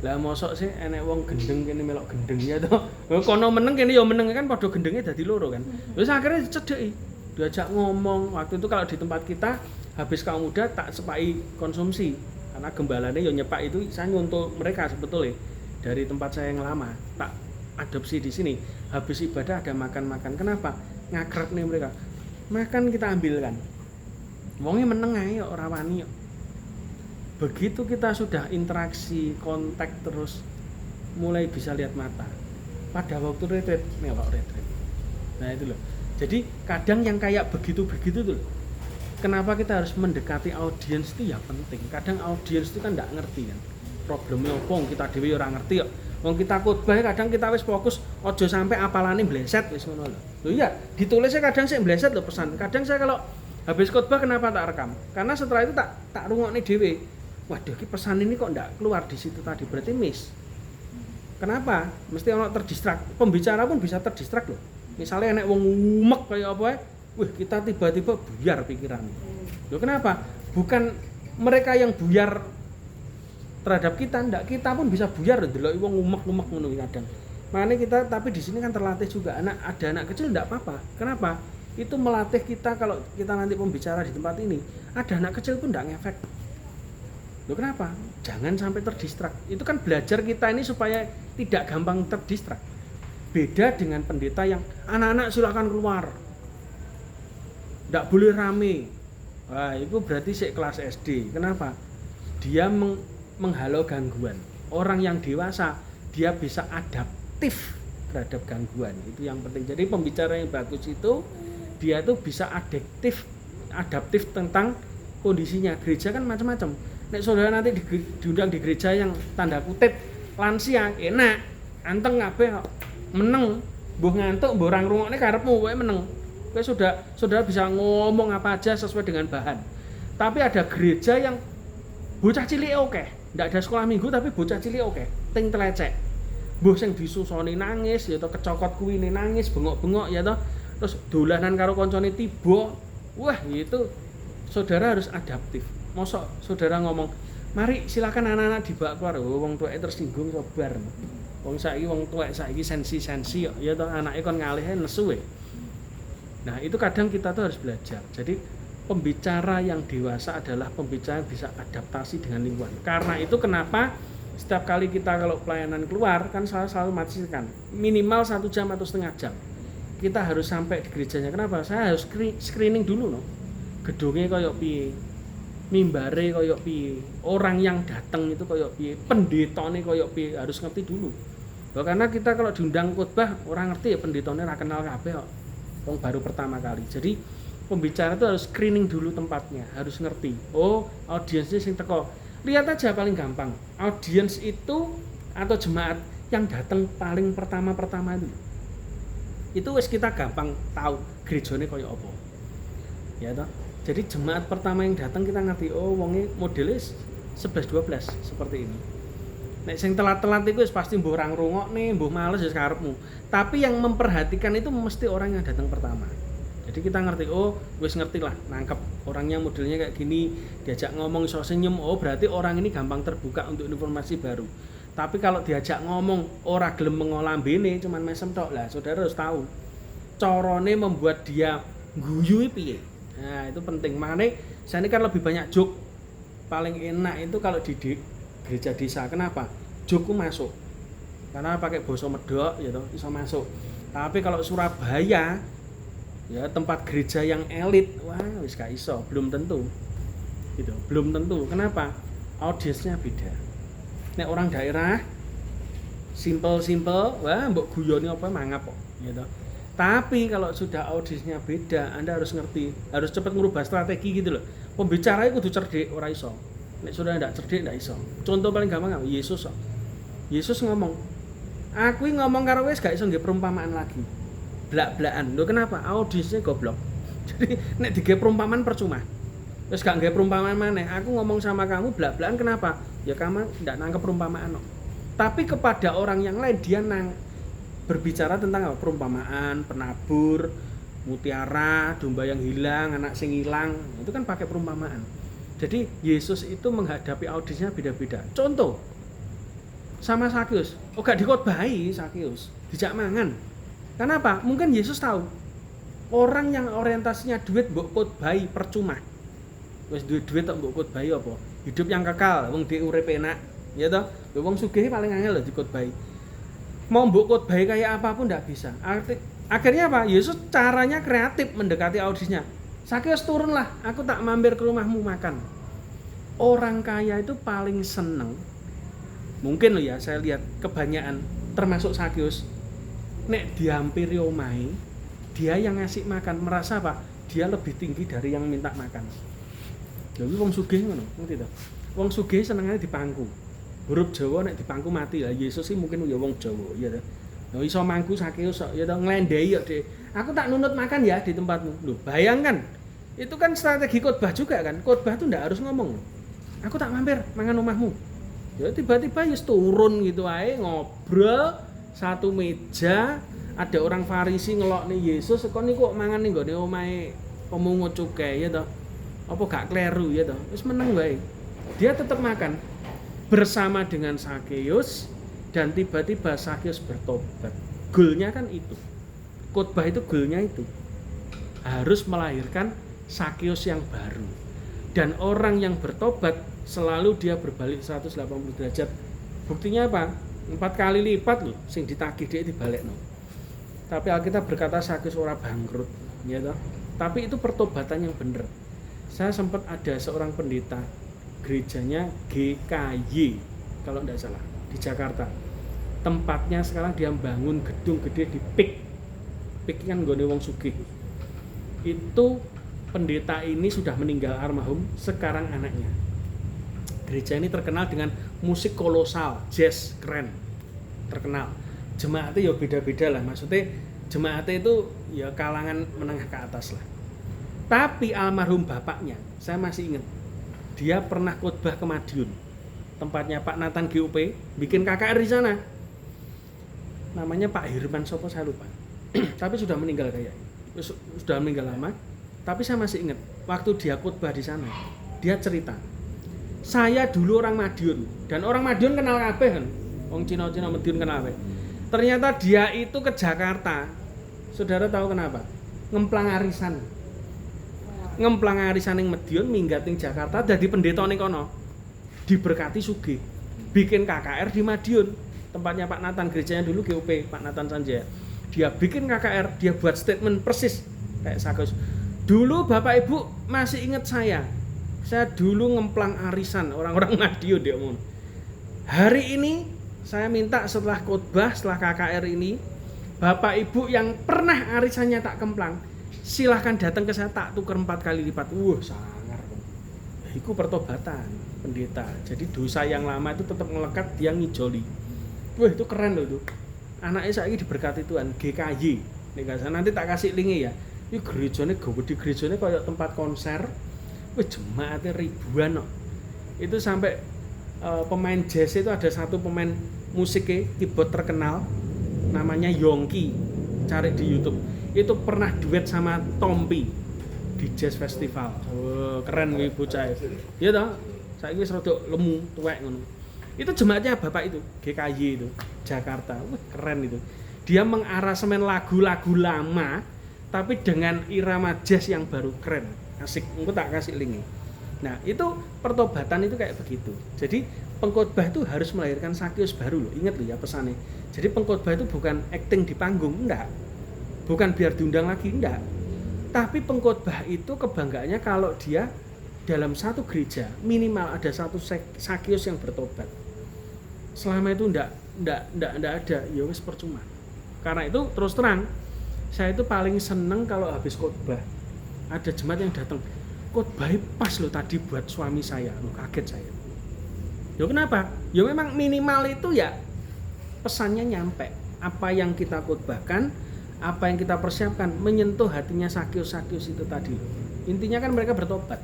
lah mosok sih enek wong gendeng kene melok gendeng ya toh. Kono meneng kene ya meneng kan padha gendenge dadi loro kan. Wis akhirnya dicedeki. Diajak ngomong. Waktu itu kalau di tempat kita habis kaum muda tak sepai konsumsi. Karena gembalanya ya nyepak itu saya nyuntuk mereka sebetulnya dari tempat saya yang lama. Tak adopsi di sini. Habis ibadah ada makan-makan. Kenapa? Ngakrep nih mereka. Makan kita ambilkan. Wongnya meneng ae ya ora wani. Begitu kita sudah interaksi, kontak terus mulai bisa lihat mata. Pada waktu retreat, melok retreat. Nah itu loh. Jadi kadang yang kayak begitu-begitu tuh. Kenapa kita harus mendekati audiens itu ya penting. Kadang audiens itu kan enggak ngerti kan. Problemnya opo kita dhewe ora ngerti kok. Wong kita khotbah kadang kita wis fokus aja sampai apalane bleset wis ngono lho. Lho iya, ditulisnya kadang sik bleset lho pesan. Kadang saya kalau Habis khotbah kenapa tak rekam? Karena setelah itu tak rungokne dhewe. Waduh, ki pesan ini kok ndak keluar di situ tadi, berarti miss. Kenapa? Mesti ono terdistrak. Pembicara pun bisa terdistrak loh. Misalnya enek wong umek kayak apa ya, wih kita tiba-tiba buyar pikirannya. Loh kenapa? Bukan mereka yang buyar terhadap kita, ndak, kita pun bisa buyar loh delok wong umek-umek ngono kadang. Makanya kita, tapi di sini kan terlatih juga. Ada anak kecil ndak apa-apa. Kenapa? Itu melatih kita kalau kita nanti pembicara di tempat ini, ada anak kecil pun ndak ngefek. Loh kenapa? Jangan sampai terdistrak. Itu kan belajar kita ini supaya tidak gampang terdistrak. Beda dengan pendeta yang anak-anak silakan keluar, ndak boleh rame. Wah, itu berarti sik kelas SD. Kenapa? Dia menghalau gangguan. Orang yang dewasa dia bisa adaptif terhadap gangguan. Itu yang penting. Jadi pembicara yang bagus itu dia tuh bisa adaptif tentang kondisinya. Gereja kan macam-macam. Nek saudara nanti diundang di gereja yang tanda kutip lansia, enak, anteng kabeh kok. Meneng, mbuh ngantuk, mbuh ora ngrungokne karepmu, kowe meneng. Kowe saudara bisa ngomong apa aja sesuai dengan bahan. Tapi ada gereja yang bocah cilik oke, ndak ada sekolah minggu tapi bocah cilik oke, ting telecek. Mbuh sing disusoni nangis ya to, kecokot kuwine nangis, bengok-bengok ya to. Terus dolanan karo koncone tiba. Wah, itu saudara harus adaptif. Mosok saudara ngomong, "Mari silakan anak-anak dibawa keluar." Oh, wong tuweke tersinggung sabar. Wong saiki wong tuwek saiki sensi-sensi kok ya to, anake kon ngalihe nesu. Nah, itu kadang kita tuh harus belajar. Jadi pembicara yang dewasa adalah pembicara yang bisa adaptasi dengan lingkungan. Karena itu kenapa setiap kali kita kalau pelayanan keluar kan selalu matikan minimal 1 jam atau setengah jam. Kita harus sampai di gerejanya. Kenapa? Saya harus screening dulu loh. Gedungnya koyok piye, mimbare koyok piye, orang yang datang itu koyok piye, pendetone koyok piye, harus ngerti dulu. Karena kita kalau diundang khotbah orang ngerti ya pendetone ra kenal kabeh kok. Wong baru pertama kali. Jadi pembicara itu harus screening dulu tempatnya, harus ngerti. Oh, audiensnya sing teko. Lihat aja paling gampang. Audiens itu atau jemaat yang datang paling pertama itu. Itu wis kita gampang tahu gerejane koyo apa. Ya toh. Jadi jemaat pertama yang datang kita ngerti, oh wonge modelnya 11-12 seperti ini. Nek sing telat-telat iku wis pasti mbuh ora ngrungokne, mbuh males wis karepmu. Tapi yang memperhatikan itu mesti orang yang datang pertama. Jadi kita ngerti, oh wis ngerti lah, nangkep orangnya modelnya kayak gini, diajak ngomong iso senyum, oh berarti orang ini gampang terbuka untuk informasi baru. Tapi kalau diajak ngomong ora gelem mengolambene, cuman mesem tok lah, saudara harus tahu carane membuat dia guyu piye. Nah, itu penting. Makanya saya ini kan lebih banyak joke. Paling enak itu kalau di gereja desa. Kenapa? Joke masuk. Karena pakai basa medok ya toh, bisa masuk. Tapi kalau Surabaya ya tempat gereja yang elit, wah wis gak iso, belum tentu. Gitu, belum tentu. Kenapa? Audiensnya beda. Nek orang daerah simple, wah mbok guyoni apa mangap kok, gitu. Tapi kalau sudah audiensnya beda, Anda harus ngerti, harus cepat merubah strategi gitu loh. Pembicara itu kudu cerdik, ora iso. Nek sudah ndak cerdik ndak iso. Contoh paling gampang Yesus kok. Yesus ngomong, "Aku ngomong karo wis gak iso nggih perumpamaan lagi." Blak-blakan. Lho kenapa? Audiensnya goblok. Jadi nek digawe perumpamaan percuma. Terus gak nggak perumpamaan maneh. Aku ngomong sama kamu blak-blakan kenapa? Ya kamu ndak nangkep perumpamaan. Tapi kepada orang yang lain dia berbicara tentang apa? Perumpamaan, penabur, mutiara, domba yang hilang, anak sing hilang. Itu kan pakai perumpamaan. Jadi Yesus itu menghadapi audiensnya beda-beda. Contoh sama Sakius. Oh gak dikhotbahi Sakius, dijak mangan. Kenapa? Mungkin Yesus tahu orang yang orientasinya duit mbok khotbahi percuma. Wis duit tok mbok khotbahi apa? Hidup yang kekal, wong dhewe urip enak, ya toh? Lho wong sugih paling angel lho dikhotbahi. Mau mbok khotbahi kayak apapun ndak bisa. Akhirnya apa? Yesus caranya kreatif mendekati audiensnya. Sakius turunlah, aku tak mampir ke rumahmu makan. Orang kaya itu paling seneng. Mungkin loh ya, saya lihat kebanyakan termasuk Sakius. Nek dihampiri omahe, dia yang ngasih makan merasa apa? Dia lebih tinggi dari yang minta makan. Jadi wong sugih ngono, ngerti to? Wong sugih senengane dipangku. Huruf Jawa nek dipangku mati lah. Yesus sih mungkin ya wong Jawa, ya to. Yo iso mangku Sakius ya to nglendehi yo, Dik. Aku tak nunut makan ya di tempatmu. Lho, bayangkan Itu kan strategi khotbah juga kan. Khotbah tuh ndak harus ngomong. Aku tak mampir mangan omahmu. Ya tiba-tiba ya turun gitu ae ngobrol satu meja, ada orang Farisi ngelokne Yesus, kok niku kok mangan ning gone omahe pemungut cukai ya toh. Apa gak kleru ya toh. Wis meneng wae. Dia tetap makan bersama dengan Sakeus dan tiba-tiba Sakeus bertobat. Goalnya kan itu. Khotbah itu goalnya itu. Harus melahirkan Sakeus yang baru. Dan orang yang bertobat selalu dia berbalik 180 derajat. Buktinya apa? 4 kali lipat loh sing ditagih dia dibalekno. Tapi Alkitab berkata Sakeus ora bangkrut, ya toh. Tapi itu pertobatan yang benar. Saya sempat ada seorang pendeta gerejanya GKY kalau tidak salah di Jakarta. Tempatnya sekarang dia bangun gedung gede di PIK kan nggone wong sugih. Itu pendeta ini sudah meninggal almarhum, sekarang anaknya. Gereja ini terkenal dengan musik kolosal, jazz keren, terkenal. Jemaatnya ya beda-beda lah, maksudnya jemaatnya itu ya kalangan menengah ke atas lah. Tapi almarhum bapaknya, saya masih ingat, dia pernah khotbah ke Madiun, tempatnya Pak Nathan GUP, bikin KKR di sana. Namanya Pak Hirman Sopo saya lupa. Tapi sudah meninggal kayaknya. Sudah meninggal lama. Tapi saya masih ingat waktu dia khotbah di sana, dia cerita. Saya dulu orang Madiun dan orang Madiun kenal kabeh kan. Wong Cina-Cina Madiun kenal kabeh. Ternyata dia itu ke Jakarta. Saudara tahu kenapa? Ngemplang arisan. Ngemplang arisan ning Madiun, minggat ning Jakarta dadi pendeta ning kono. Diberkati sugih. Bikin KKR di Madiun. Tempatnya Pak Nathan, gerejanya dulu GUP, Pak Nathan Sanjaya. Dia bikin KKR, dia buat statement persis kayak Sakeus. Dulu Bapak Ibu masih ingat saya dulu ngemplang arisan orang-orang Madiun dia ngomong. Hari ini saya minta setelah khotbah, setelah KKR ini, Bapak Ibu yang pernah arisannya tak kemplang, silahkan datang ke saya tak tuker 4 kali lipat. Sangar. Itu pertobatan pendeta. Jadi dosa yang lama itu tetap melekat, dia ngijoli. Itu keren loh itu. Anaknya saya ini diberkati Tuhan, GKY. Nanti tak kasih linknya ya. Ini gerejanya gede, gerejanya kayak tempat konser. Jemaatnya ribuan kok. Itu sampai pemain jazz itu ada satu pemain musiknya keyboard terkenal namanya Yongki, cari di YouTube. Itu pernah duet sama Tompi di jazz festival. Keren gue bocah. Iya toh? Saiki wis rada lemu, tuwek ngono. Itu jemaatnya Bapak itu, GKY itu, Jakarta. Keren itu. Dia mengarasemen lagu-lagu lama tapi dengan irama jazz yang baru, keren. Asik, aku tak kasih linknya. Nah itu pertobatan itu kayak begitu. Jadi pengkhotbah itu harus melahirkan Sakeus baru loh. Ingat loh ya pesannya. Jadi pengkhotbah itu bukan acting di panggung, enggak. Bukan biar diundang lagi, enggak. Tapi pengkhotbah itu kebanggaannya kalau dia dalam satu gereja minimal ada satu Sakeus yang bertobat. Selama itu enggak ada, ya wis percuma. Karena itu terus terang, saya itu paling seneng kalau habis khotbah. Ada jemaat yang datang, khotbah pas loh tadi buat suami saya, kaget saya. Ya kenapa? Ya memang minimal itu ya pesannya nyampe. Apa yang kita khotbahkan, apa yang kita persiapkan menyentuh hatinya Sakeus itu tadi. Intinya kan mereka bertobat.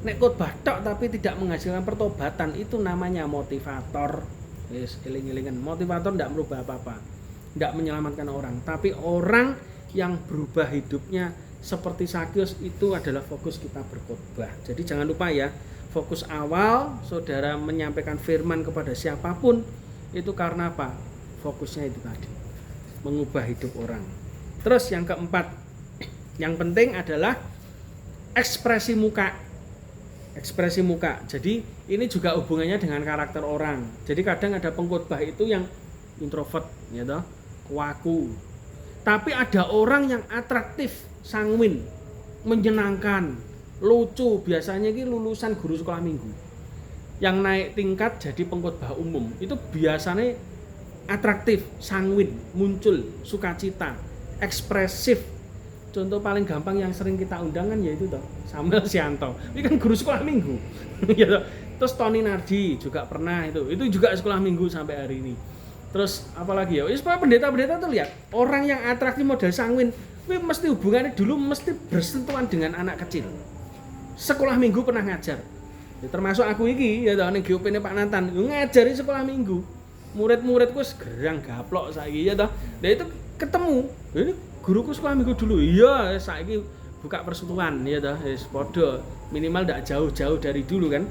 Nek khotbah tok tapi tidak menghasilkan pertobatan, itu namanya motivator. Yes, eling-elingan. Motivator tidak merubah apa-apa, tidak menyelamatkan orang. Tapi orang yang berubah hidupnya seperti Sakeus itu adalah fokus kita berkhotbah. Jadi jangan lupa ya, fokus awal saudara menyampaikan firman kepada siapapun itu karena apa? Fokusnya itu tadi, mengubah hidup orang. Terus yang keempat, yang penting adalah ekspresi muka. Ekspresi muka. Jadi ini juga hubungannya dengan karakter orang. Jadi kadang ada pengkhotbah itu yang introvert, ya toh, kuaku. Tapi ada orang yang atraktif, sanguin, menyenangkan, lucu. Biasanya ini lulusan guru sekolah minggu yang naik tingkat jadi pengkhotbah umum. Itu biasanya atraktif, sanguin, muncul, sukacita, ekspresif. Contoh paling gampang yang sering kita undangan yaitu toh Samuel Sianto. Ini kan guru sekolah minggu. Ya toh. Terus Tony Nardi juga pernah itu juga sekolah minggu sampai hari ini. Terus apalagi ya, supaya pendeta-pendeta tuh lihat orang yang atraktif model sanguin, Kowe mesti hubungannya dulu mesti bersentuhan dengan anak kecil. Sekolah minggu pernah ngajar. Ya, termasuk aku iki ya ning GOP-ne Pak Nathan, yo ngajari sekolah minggu. Murid-muridku wis gerang gaplok saiki ya toh. Lah itu ketemu. Ini guruku sekolah minggu dulu. Iya, saiki buka persatuan ya toh, wis padha. Minimal ndak jauh-jauh dari dulu kan.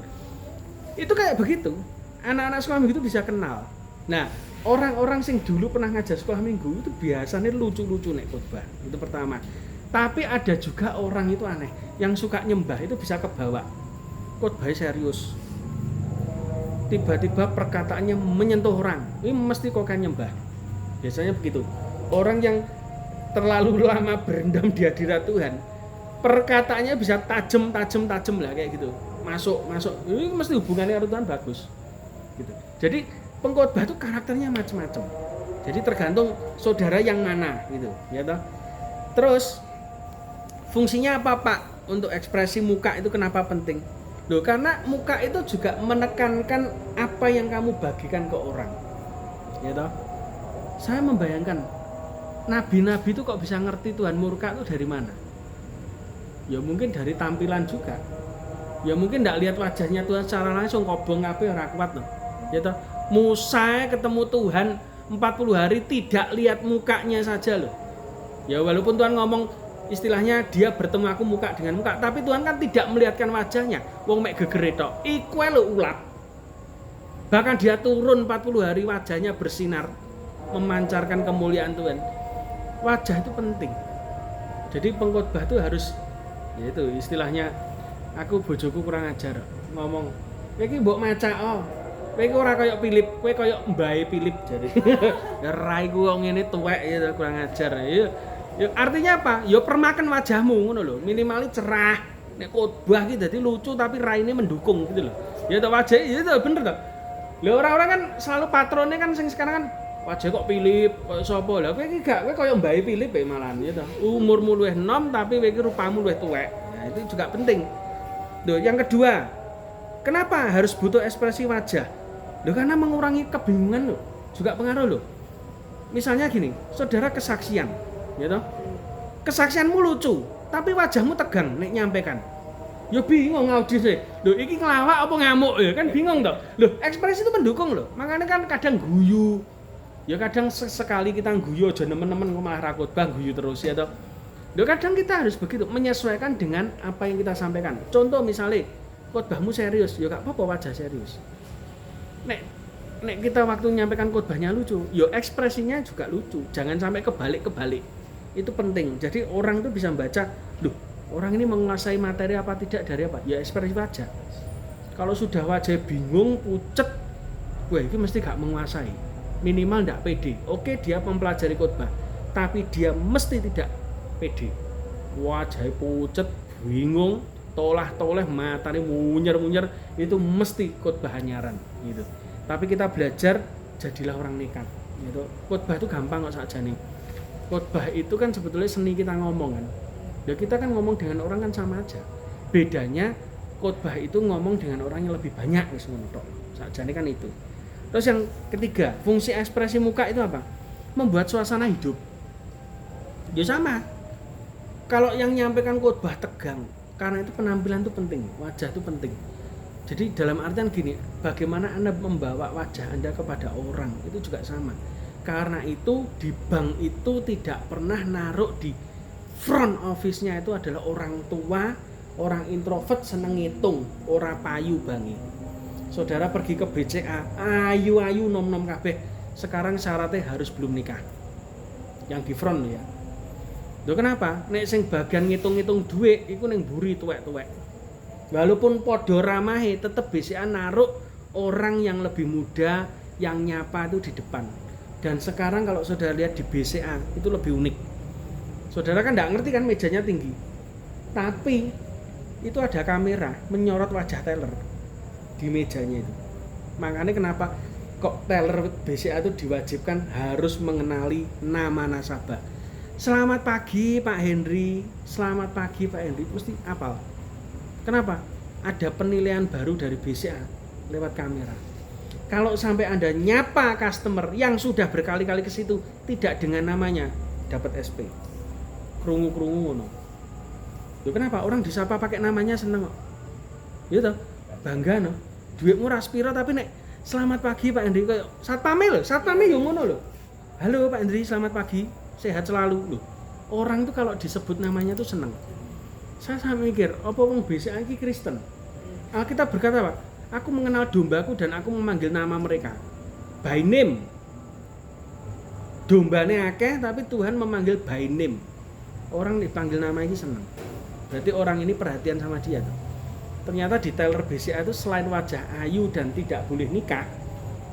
Itu kayak begitu. Anak-anak sekolah minggu itu bisa kenal. Nah, orang-orang sing dulu pernah ngajar sekolah minggu itu biasanya lucu-lucu nek khotbah. Itu pertama. Tapi ada juga orang itu aneh, yang suka nyembah itu bisa kebawa. Khotbah serius. Tiba-tiba perkataannya menyentuh orang. Ini mesti kok kan nyembah. Biasanya begitu. Orang yang terlalu lama berendam di hadirat Tuhan, perkataannya bisa tajam lah kayak gitu. Masuk. Ini mesti hubungannya dengan Tuhan bagus. Gitu. Jadi pengkhotbah itu karakternya macam-macam. Jadi tergantung saudara yang mana gitu, ya toh. Terus fungsinya apa Pak? Untuk ekspresi muka itu kenapa penting? Loh, karena muka itu juga menekankan apa yang kamu bagikan ke orang. Ya toh. Saya membayangkan nabi-nabi itu kok bisa ngerti Tuhan murka itu dari mana? Ya mungkin dari tampilan juga. Ya mungkin enggak lihat wajahnya Tuhan secara langsung, kobong kabeh ora kuat loh. Ya toh. Musa ketemu Tuhan 40 hari tidak lihat mukanya saja loh. Ya walaupun Tuhan ngomong istilahnya dia bertemu aku muka dengan muka, tapi Tuhan kan tidak melihatkan wajahnya. Wong mek gegere tok. Iku lho ulat. Bahkan dia turun 40 hari wajahnya bersinar, memancarkan kemuliaan Tuhan. Wajah itu penting. Jadi pengkhotbah itu harus yaitu istilahnya aku bojoku kurang ajar ngomong, "Kowe iki mbok maca oh. Kowe iki ora kaya Philip, kowe kaya mbae Philip." Jadi raiku kok ngene tuwek ya kurang ajar. Ya artinya apa? Ya permakan wajahmu ngono lho. Minimal cerah. Nek khotbah iki dadi lucu tapi raine mendukung gitu loh. Ya ta wajah ya ta bener ta. Lha orang-orang kan selalu patronnya kan sing sekarang kan wajah kok Philip, kok sapa. Lah kowe iki gak kowe kaya mbae Philip ya malahan ya ta. Umurmu luwih enom tapi kowe iki rupamu luwih tuwek. Nah, itu juga penting. Loh, yang kedua, kenapa harus butuh ekspresi wajah? Loh, karena mengurangi kebingungan loh. Juga pengaruh loh. Misalnya gini, saudara kesaksian ya toh. Kesaksianmu lucu, tapi wajahmu tegang nek nyampaikan. Ya bingung ngaudise. Lho iki ngelawak apa ngamuk ya kan bingung toh. Loh, ekspresi itu mendukung loh. Makanya kan kadang guyu. Ya kadang sekali kita guyu aja nemen-nemen kok malah ra khotbah guyu terus ya toh. Loh kadang kita harus begitu menyesuaikan dengan apa yang kita sampaikan. Contoh misalnya khotbahmu serius, ya gak apa-apa wajah serius. Nek kita waktu menyampaikan khotbahnya lucu, ya ekspresinya juga lucu. Jangan sampai kebalik-kebalik. Itu penting. Jadi orang itu bisa membaca, loh, orang ini menguasai materi apa tidak dari apa? Ya ekspresi wajah. Kalau sudah wajah bingung, pucet, wah itu mesti gak menguasai. Minimal ndak pede. Oke, dia mempelajari khotbah, tapi dia mesti tidak pede. Wajah pucet, bingung, tolah-toleh, matanya munyer-munyer, itu mesti khotbah anyaran gitu. Tapi kita belajar jadilah orang nekat gitu. Khotbah itu gampang kok sakjane. Khotbah itu kan sebetulnya seni kita ngomong kan. Ya kita kan ngomong dengan orang kan sama aja. Bedanya khotbah itu ngomong dengan orang yang lebih banyak wis ngono tok. Sakjane kan itu. Terus yang ketiga, fungsi ekspresi muka itu apa? Membuat suasana hidup. Ya sama. Kalau yang nyampaikan khotbah tegang, karena itu penampilan itu penting, wajah itu penting. Jadi dalam artian gini, bagaimana Anda membawa wajah Anda kepada orang itu juga sama. Karena itu di bank itu tidak pernah naruh di front office-nya itu adalah orang tua, orang introvert seneng ngitung, ora payu bangi. Saudara pergi ke BCA, ayu-ayu nom-nom kabeh. Sekarang syaratnya harus belum nikah. Yang di front ya. Loh kenapa? Nek sing bagian ngitung-ngitung duit iku ning mburi tuwek-tuwek. Walaupun podo ramahe tetep BCA naruh orang yang lebih muda yang nyapa itu di depan. Dan sekarang kalau saudara lihat di BCA itu lebih unik. Saudara kan enggak ngerti kan mejanya tinggi. Tapi itu ada kamera menyorot wajah teller di mejanya itu. Makanya kenapa kok teller BCA itu diwajibkan harus mengenali nama nasabah. Selamat pagi Pak Henry, selamat pagi Pak Henry, mesti apal. Kenapa? Ada penilaian baru dari BCA lewat kamera. Kalau sampai Anda nyapa customer yang sudah berkali-kali ke situ tidak dengan namanya, dapat SP. krungu-krungu ngono. Lho kenapa orang disapa pakai namanya seneng kok? Ya toh, bangga no. Duitmu ra sepiro tapi nek selamat pagi Pak Hendri kayak satpame yo ngono lho. Halo Pak Hendri, selamat pagi. Sehat selalu lho. Orang tuh kalau disebut namanya tuh seneng. Saya sampe mikir, apa wong BCA iki Kristen? Alkitab berkata, Pak, aku mengenal dombaku dan aku memanggil nama mereka. By name. Dombane akeh tapi Tuhan memanggil by name. Orang dipanggil nama ini seneng. Berarti orang ini perhatian sama dia tuh. Ternyata di teller BCA itu selain wajah ayu dan tidak boleh nikah,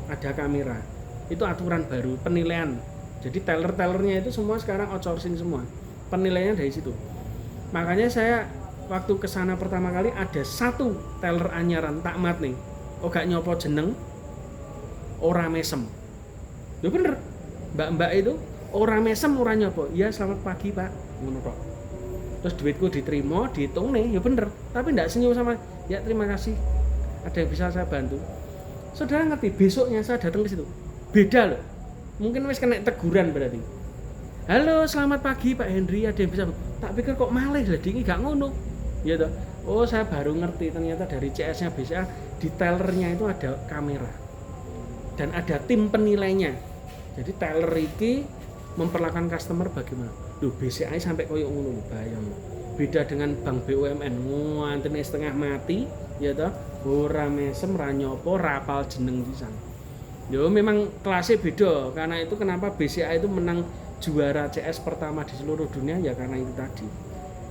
ada kamera. Itu aturan baru penilaian. Jadi teller-tellernya itu semua sekarang outsourcing semua. Penilaiannya dari situ. Makanya saya waktu kesana pertama kali ada satu teller anyaran takmat nih. Oh gak nyopo jeneng, ora mesem. Itu bener. Mbak-mbak itu ora mesem ora nyopo. Iya selamat pagi Pak. Ngono kok. Terus duitku diterima, dihitung nih, ya bener. Tapi enggak senyum sama, ya terima kasih. Ada yang bisa saya bantu. Saudara ngerti, besoknya saya datang ke situ. Beda loh. Mungkin wis kena teguran berarti. Halo, selamat pagi Pak Hendri, ada yang bisa. Tak pikir kok malih lah, ini gak ngono. Ya toh. Oh, saya baru ngerti ternyata dari CS-nya BCA di tellernya itu ada kamera. Dan ada tim penilainya. Jadi teller iki memperlakukan customer bagaimana? Duh, BCA sampai koyo ngono bayang. Beda dengan bank BUMN, ngantene setengah mati, ya toh, ora mesem ra nyopo rapal jeneng pisan. Yo memang kelasnya beda, karena itu kenapa BCA itu menang juara CS pertama di seluruh dunia ya karena itu tadi.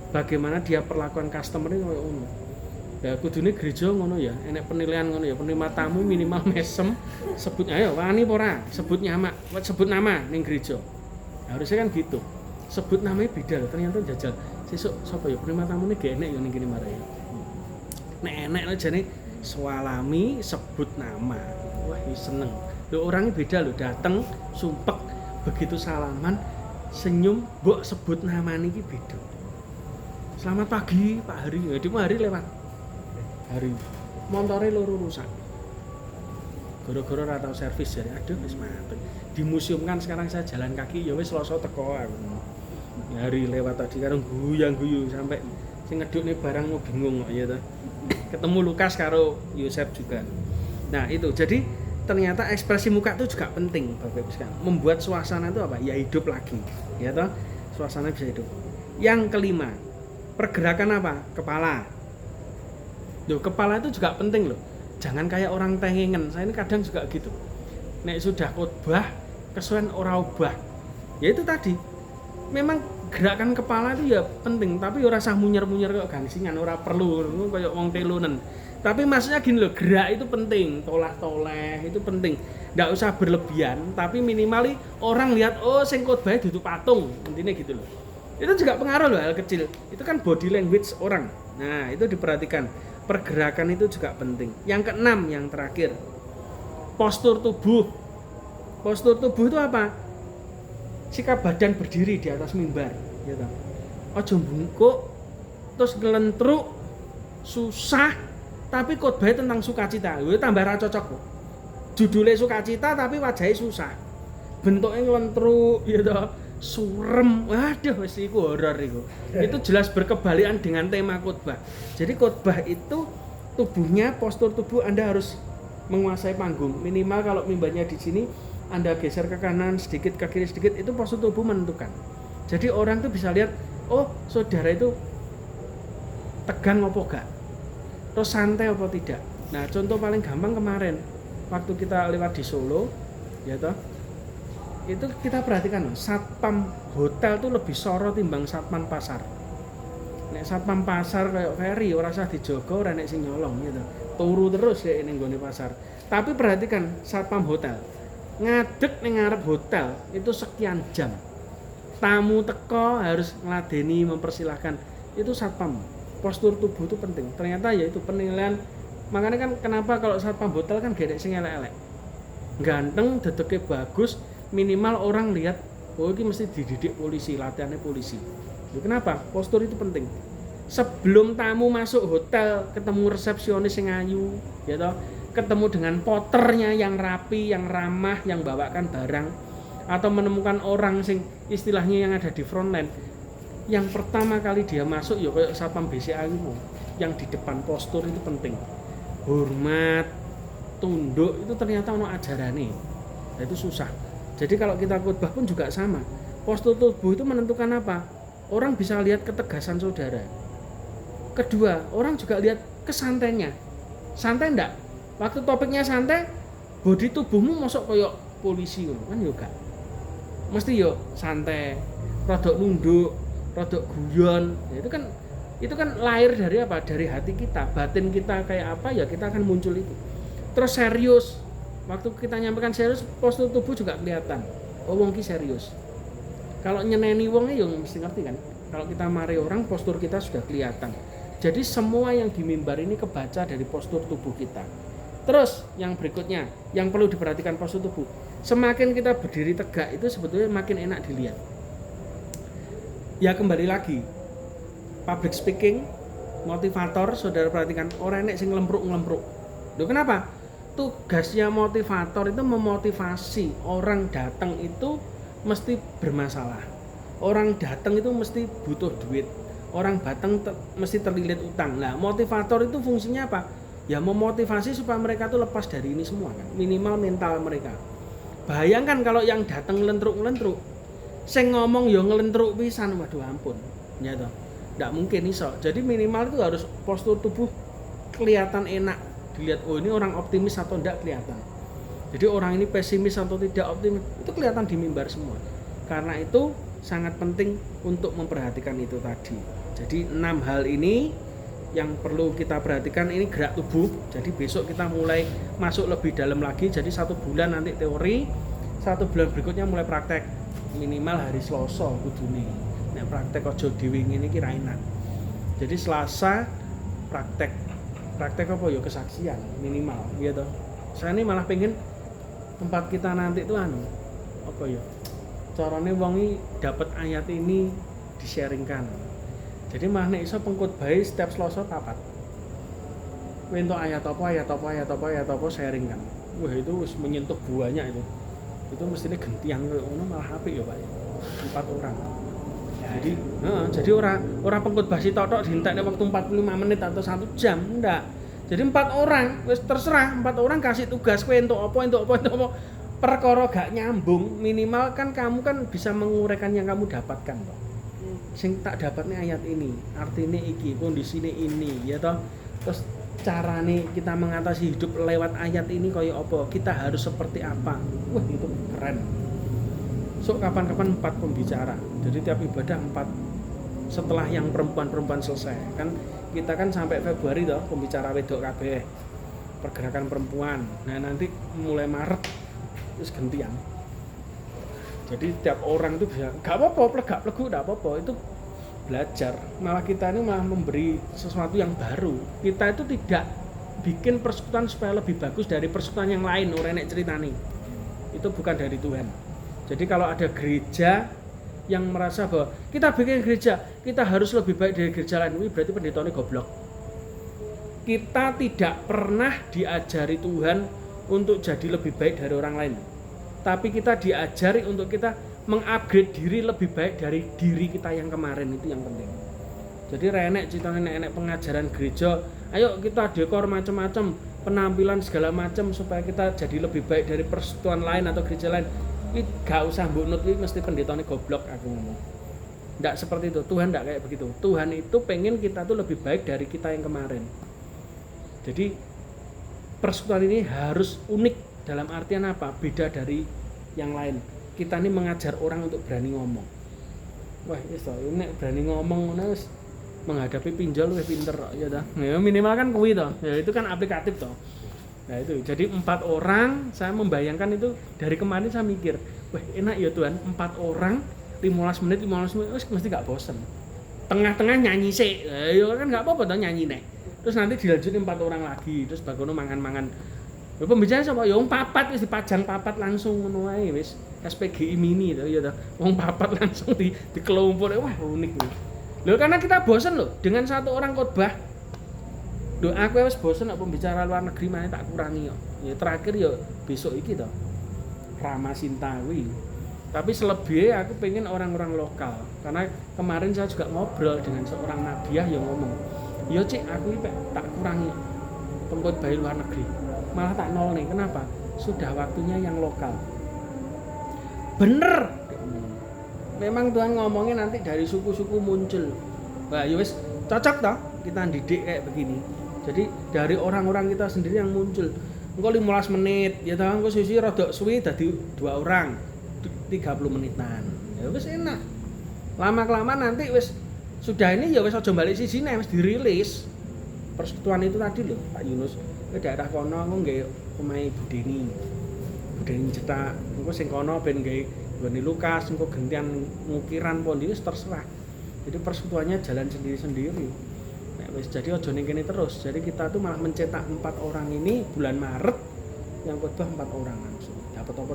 Bagaimana dia perlakuan customer itu koyo ngono. Ya kudune gereja ngono ya, enek penilaian ngono ya, penerima tamu minimal mesem, sebut ayo wani apa ora, sebut nama ning gereja. Harusnya kan gitu. Sebut namanya beda loh, ternyata jajal. Sesuk sapa ya penerima tamune gak enek ya ning kene mare. Nek enek lho jane swalami sebut nama. Wah, seneng. Lho orangnya beda loh, dateng sumpek begitu salaman senyum mbok sebut nama niki beda. Selamat pagi Pak Hari. Ya di hari lewat. Hari. Montore loro rusak. Gara-gara ora tau servis jare aduh wis mati. Di museum kan sekarang saya jalan kaki ya wis Selasa teko aku. Hari lewat tadi karo guyang-guyu sampai sing ngedukne barang mau bingung kok ya ta. Ketemu Lukas karo Yosef juga. Nah, itu. Jadi ternyata ekspresi muka itu juga penting Bapak Ibu sekalian. Membuat suasana itu apa? Ya hidup lagi. Ya toh? Suasana bisa hidup. Yang kelima, pergerakan apa? Kepala. Loh, kepala itu juga penting loh. Jangan kayak orang tengengen. Saya ini kadang juga gitu. Nek sudah khotbah kesuwen ora ubah. Ya itu tadi. Memang gerakan kepala itu ya penting, tapi ora usah munyer-munyer kok gangsingan, ora perlu kayak wong telunen. Tapi maksudnya gini loh, gerak itu penting, toleh-toleh itu penting. Nggak usah berlebihan, tapi minimal orang lihat oh sing khotbah dudu patung, intinya gitu loh. Itu juga pengaruh loh hal kecil. Itu kan body language orang. Nah, itu diperhatikan. Pergerakan itu juga penting. Yang keenam, yang terakhir, postur tubuh. Postur tubuh itu apa? Sikap badan berdiri di atas mimbar, gitu. Ojo bungkuk, terus ngelentruk, susah, tapi khotbah tentang sukacita. Itu tambah ra cocok kok. Judulnya sukacita tapi wajahnya susah. Bentuknya ngelentruk, gitu. Surem. Waduh, wis iku horor iku. Itu jelas berkebalikan dengan tema khotbah. Jadi khotbah itu tubuhnya, postur tubuh Anda harus menguasai panggung. Minimal kalau mimbarnya di sini Anda geser ke kanan sedikit, ke kiri sedikit, itu postur tubuh menentukan. Jadi orang tuh bisa lihat, oh saudara itu tegang apa enggak, terus santai apa tidak. Nah contoh paling gampang kemarin, waktu kita lewat di Solo, ya toh, itu kita perhatikan, satpam hotel tuh lebih soro timbang satpam pasar. Nek satpam pasar kayak ferry, ora usah dijogo, ora nek sing nyolong, gitu. Turu terus ya ini nggone pasar. Tapi perhatikan satpam hotel. Ngadeg ning ngarep hotel itu sekian jam. Tamu teko harus ngladeni, mempersilahkan. Itu satpam. Postur tubuh itu penting. Ternyata ya itu penilaian. Makanya kan kenapa kalau satpam hotel kan gak ada sing elek-elek. Ganteng, dedeke bagus, minimal orang lihat oh ini mesti dididik polisi, latihannya polisi. Ya, kenapa? Postur itu penting. Sebelum tamu masuk hotel, ketemu resepsionis yang ayu, ya toh, ketemu dengan porternya yang rapi, yang ramah, yang bawakan barang, atau menemukan orang sing istilahnya yang ada di frontline, yang pertama kali dia masuk ya kayak satpam BCA itu, yang di depan postur itu penting. Hormat, tunduk itu ternyata ono ajarane. Nah, itu susah. Jadi kalau kita khotbah pun juga sama. Postur tubuh itu menentukan apa? Orang bisa lihat ketegasan saudara. Kedua, orang juga lihat kesantainya. Santai enggak? Waktu topiknya santai, bodi tubuhmu mosok koyok polisi kan yo gak. Mesti yo santai, rodok nunduk, rodok guyon. Ya, itu kan lahir dari apa? Dari hati kita, batin kita kayak apa ya kita akan muncul itu. Terus serius. Waktu kita nyampaikan serius, postur tubuh juga kelihatan. Oh wong ki serius. Kalau nyeneni wongnya yang mesti ngerti kan. Kalau kita mari orang, postur kita sudah kelihatan. Jadi semua yang di mimbar ini kebaca dari postur tubuh kita. Terus yang berikutnya, yang perlu diperhatikan postur tubuh. Semakin kita berdiri tegak itu sebetulnya makin enak dilihat. Ya kembali lagi, public speaking, motivator, saudara perhatikan orang enek sing ngelempruk. Loh kenapa? Tugasnya motivator itu memotivasi orang datang itu mesti bermasalah. Orang datang itu mesti butuh duit. Orang datang mesti terlilit utang. Nah, motivator itu fungsinya apa? Ya memotivasi supaya mereka tuh lepas dari ini semua kan. Minimal mental mereka. Bayangkan kalau yang datang ngelentruk-ngelentruk, sing ngomong ya ngelentruk pisan, waduh ampun. Ya toh. Enggak mungkin iso. Jadi minimal itu harus postur tubuh kelihatan enak dilihat. Oh, ini orang optimis atau enggak kelihatan. Jadi orang ini pesimis atau tidak optimis itu kelihatan di mimbar semua. Karena itu sangat penting untuk memperhatikan itu tadi. Jadi 6 hal ini yang perlu kita perhatikan. Ini gerak tubuh. Jadi besok kita mulai masuk lebih dalam lagi. Jadi 1 bulan nanti teori, 1 bulan berikutnya mulai praktek. Minimal hari Selasa kudune. Nek praktek aja dhewe ngene iki ra enak. Jadi Selasa praktek. Praktek apa ya kesaksian minimal gitu. Saya ini malah pengen tempat kita nanti itu apa ya? Carane wong dapat ayat ini di-sharingkan. Jadi mah nek iso pengkhotbah setiap Selasa 4. Kowe entuk ayat apa sharing kan. Wah itu wis menyentuh buahnya itu. Itu mestinya gentian koyo ngono malah apik ya, Pak. 4 orang. Jadi ora pengkhotbah sitok dientekne waktu 45 menit atau 1 jam, enggak. Jadi 4 orang, wis terserah 4 orang kasih tugas kowe entuk apa. Perkara gak nyambung, minimal kan kamu kan bisa menguraikan yang kamu dapatkan toh. Sing tak dapatnya ayat ini, artinya iki, kondisine ini, ya toh. Terus carane kita mengatasi hidup lewat ayat ini kaya apa? Kita harus seperti apa? Wah, itu keren. So kapan-kapan 4 pembicara. Jadi tiap ibadah 4 setelah yang perempuan-perempuan selesai. Kan kita kan sampai Februari toh pembicara wedok kabeh. Pergerakan perempuan. Nah, nanti mulai Maret terus gantian. Jadi tiap orang itu bisa gak apa-apa, plegak-plegu gak apa-apa, itu belajar. Malah kita ini malah memberi sesuatu yang baru. Kita itu tidak bikin persekutuan supaya lebih bagus dari persekutuan yang lain, ora enek ceritane. Itu bukan dari Tuhan. Jadi kalau ada gereja yang merasa bahwa kita bikin gereja, kita harus lebih baik dari gereja lain, ini berarti pendetanya goblok. Kita tidak pernah diajari Tuhan untuk jadi lebih baik dari orang lain. Tapi kita diajari untuk kita mengupgrade diri lebih baik dari diri kita yang kemarin, itu yang penting. Jadi renek ceritanya enek pengajaran gereja, ayo kita dekor macam-macam, penampilan segala macam supaya kita jadi lebih baik dari persekutuan lain atau gereja lain. Ini gak usah mbok nut, ini mesti pendetanya goblok aku ngomong. Nggak seperti itu, Tuhan nggak kayak begitu. Tuhan itu pengen kita tuh lebih baik dari kita yang kemarin. Jadi persekutuan ini harus unik dalam artian apa? Beda dari yang lain. Kita ini mengajar orang untuk berani ngomong. Wah, ini berani ngomong, menghadapi pinjol lebih pinter, ya dah. Ya, minimal kan kuwi toh. Ya itu kan aplikatif toh. Nah itu, jadi 4 orang, saya membayangkan itu dari kemarin saya mikir, wah enak ya Tuhan, 4 orang, 15 menit, mesti gak bosen. Tengah-tengah nyanyi sih, ya kan gak apa-apa toh nyanyi nek. Terus nanti dilanjutin 4 orang lagi, terus bagono mangan-mangan. Ya pembicaraan sama, ya wong 4 wis dipajang 4 langsung ngono wae wis. SPGI mini to ya toh. Wong 4 langsung dikelompok, wah unik nih. Loh karena kita bosen loh dengan 1 orang khotbah. Loh aku wis bosen nek pembicara luar negeri maneh tak kurangi kok. Ya terakhir ya besok iki to. Rama Sinta kuwi. Tapi selebihnya aku pengen orang-orang lokal. Karena kemarin saya juga ngobrol dengan seorang nabiah yang ngomong, "Yo Cik, aku ini tak kurangi tempur bayi luar negeri. Malah tak nol nih. Kenapa? Sudah waktunya yang lokal." Bener. Memang Tuhan ngomongnya nanti dari suku-suku muncul. Wah, ya wis cocok toh kita didik kayak begini. Jadi dari orang-orang kita sendiri yang muncul. Engko 15 menit, ya toh engko suwi rada suwi dadi 2 orang. 30 menitan. Ya wis enak. Lama-kelamaan nanti wis sudah ini ya wis aja balik sisine wis dirilis. Persekutuan itu tadi loh, Pak Yunus. Ke daerah kono aku nggae omahe Budeni. Budeni cetak. Engko sing kono ben nggae Bani Lukas, engko gentian ngukiran pon wis terserah. Jadi persekutuannya jalan sendiri-sendiri. Nek wis jadi aja ning kene terus. Jadi kita tuh malah mencetak 4 orang ini bulan Maret yang khotbah 4 orang langsung. Dapat apa.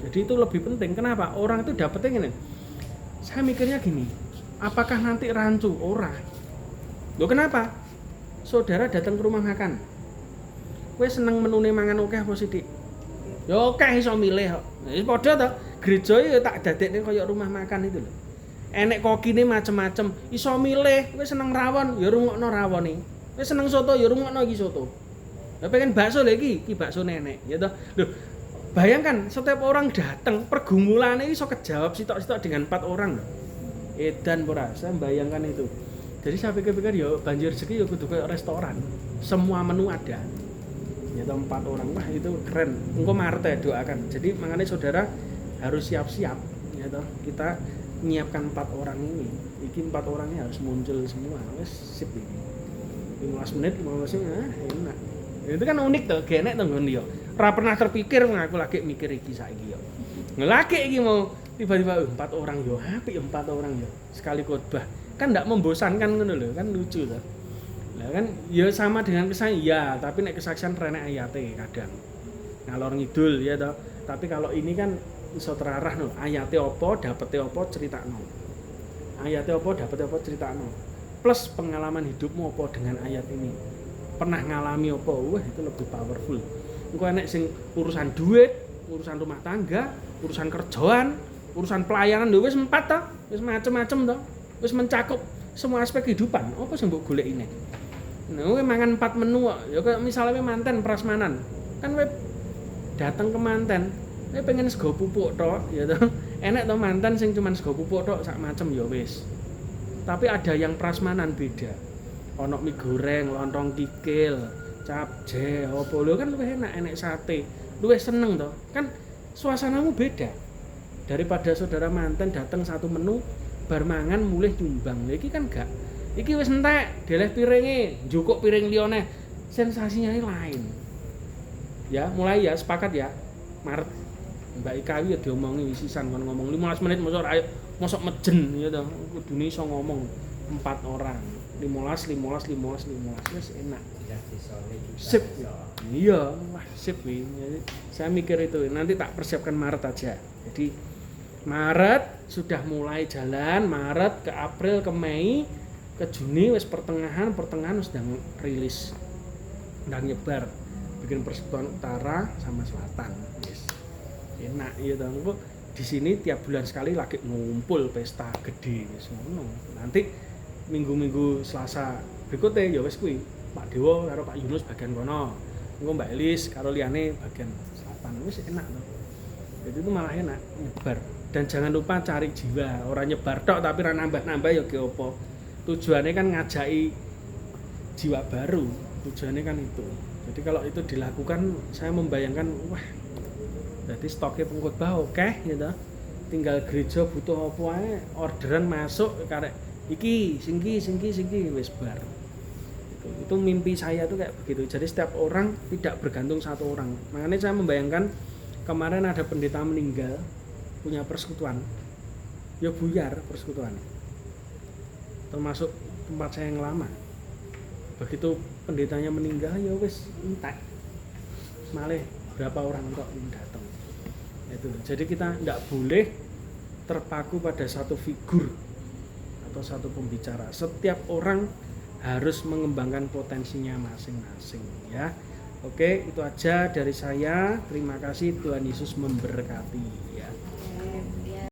Jadi itu lebih penting. Kenapa? Orang itu dapetnya ngene. Saya mikirnya gini, apakah nanti rancu? Ora. Loh kenapa? Saudara datang ke rumah makan. Kowe seneng menune mangan akeh apa sithik? Ya akeh iso milih kok. Wis padha to. Gereja ya tak dadekne kaya rumah makan itu lho. Enek kokine macem-macem, iso milih. Kowe seneng rawon, ya rungokno rawone. Kowe seneng soto, ya rungokno iki soto. Lah pengen bakso lho iki bakso nenek, ya toh. Loh, bayangkan setiap orang datang pergumulannya iso kejawab sitok-sitok dengan 4 orang loh. Edan ora, saya bayangkan itu. Jadi saya pikir-pikir ya banjir rezeki ya kudu kayak restoran. Semua menu ada. Ya toh 4 orang, wah itu keren. Engko Maret ya doakan. Jadi makanya saudara harus siap-siap ya toh. Kita menyiapkan 4 orang ini. Iki 4 orangnya harus muncul semua. Wes sip ini. 15 menit enak. Itu kan unik tuh, genek tuh nggon yo. Ora pernah terpikir aku lagi mikir iki saiki yo. Ngelaki iki mau tiba-tiba 4 orang yo, apik 4 orang yo. Sekali khotbah. Kan enggak membosankan ngono lho, kan lucu tuh. Lah kan ya sama dengan kesaksian ya, tapi nek kesaksian renek ayate kadang. Ngalor ngidul ya toh. Tapi kalau ini kan iso terarah no, ayate apa, dapete apa, critakno. Ayate apa, dapete apa, critakno. Plus pengalaman hidupmu apa dengan ayat ini. Pernah ngalami apa? Wah, itu lebih powerful. Engko enek sing urusan duit, urusan rumah tangga, urusan kerjaan, urusan pelayanan lho wis 4 to, wis macem-macem to. Wis mencakup semua aspek kehidupan. Apa sing mbok goleki nek? Nah, kowe mangan 4 menu kok. Ya kayak misalnya kowe manten prasmanan. Kan kowe datang ke manten, kowe pengen sego pupuk tok, ya toh. Enek to manten sing cuman sego pupuk tok sak macem ya wis. Tapi ada yang prasmanan beda. Ono mie goreng, lontong kikil, capje, apa lho kan luwih enak sate. Luwih seneng to. Kan suasanamu beda. Daripada saudara manten datang satu menu bar mangan mulih nyumbang. Lah iki kan gak. Iki wis entek, deleh piringe, njukuk piring liyane. Sensasinya lain. Ya, mulai ya sepakat ya. Maret Mbak Ika ya diomongi wisisan kon ngomong 15 menit mosok mejen ya to. Kudune iso ngomong 4 orang. 15 wis enak. Sip. Iya, wah sip wi. Saya mikir itu nanti tak persiapkan Maret aja. Jadi Maret sudah mulai jalan, Maret ke April ke Mei ke Juni wis pertengahan sudah rilis dan nyebar bikin persekutuan utara sama selatan. Yes. Enak ya toh. Di sini tiap bulan sekali lagi ngumpul pesta gede wis ngono. Nanti minggu-minggu Selasa berikutnya ya wis kuwi Pak Dewo karo Pak Yunus bagian kono. Engko Mbak Elis karo liyane bagian selatan. Wis enak toh. Jadi itu malah enak nyebar. Dan jangan lupa cari jiwa, orang nyebar tok tapi ora nambah-nambah ya ge opo. Tujuannya kan ngajaki jiwa baru. Tujuannya kan itu. Jadi kalau itu dilakukan saya membayangkan wah. Jadi stoknya pengkhotbah oke gitu. Tinggal gereja butuh apa ae, orderan masuk karek iki singki wis bar. Itu mimpi saya tuh kayak begitu. Jadi setiap orang tidak bergantung satu orang. Makanya saya membayangkan kemarin ada pendeta meninggal punya persekutuan. Ya buyar persekutuan. Termasuk tempat saya yang lama. Begitu pendetanya meninggal ya wis entek. Malih berapa orang kok yang datang. Itu. Jadi kita tidak boleh terpaku pada satu figur atau satu pembicara. Setiap orang harus mengembangkan potensinya masing-masing ya. Oke, itu aja dari saya. Terima kasih, Tuhan Yesus memberkati ya.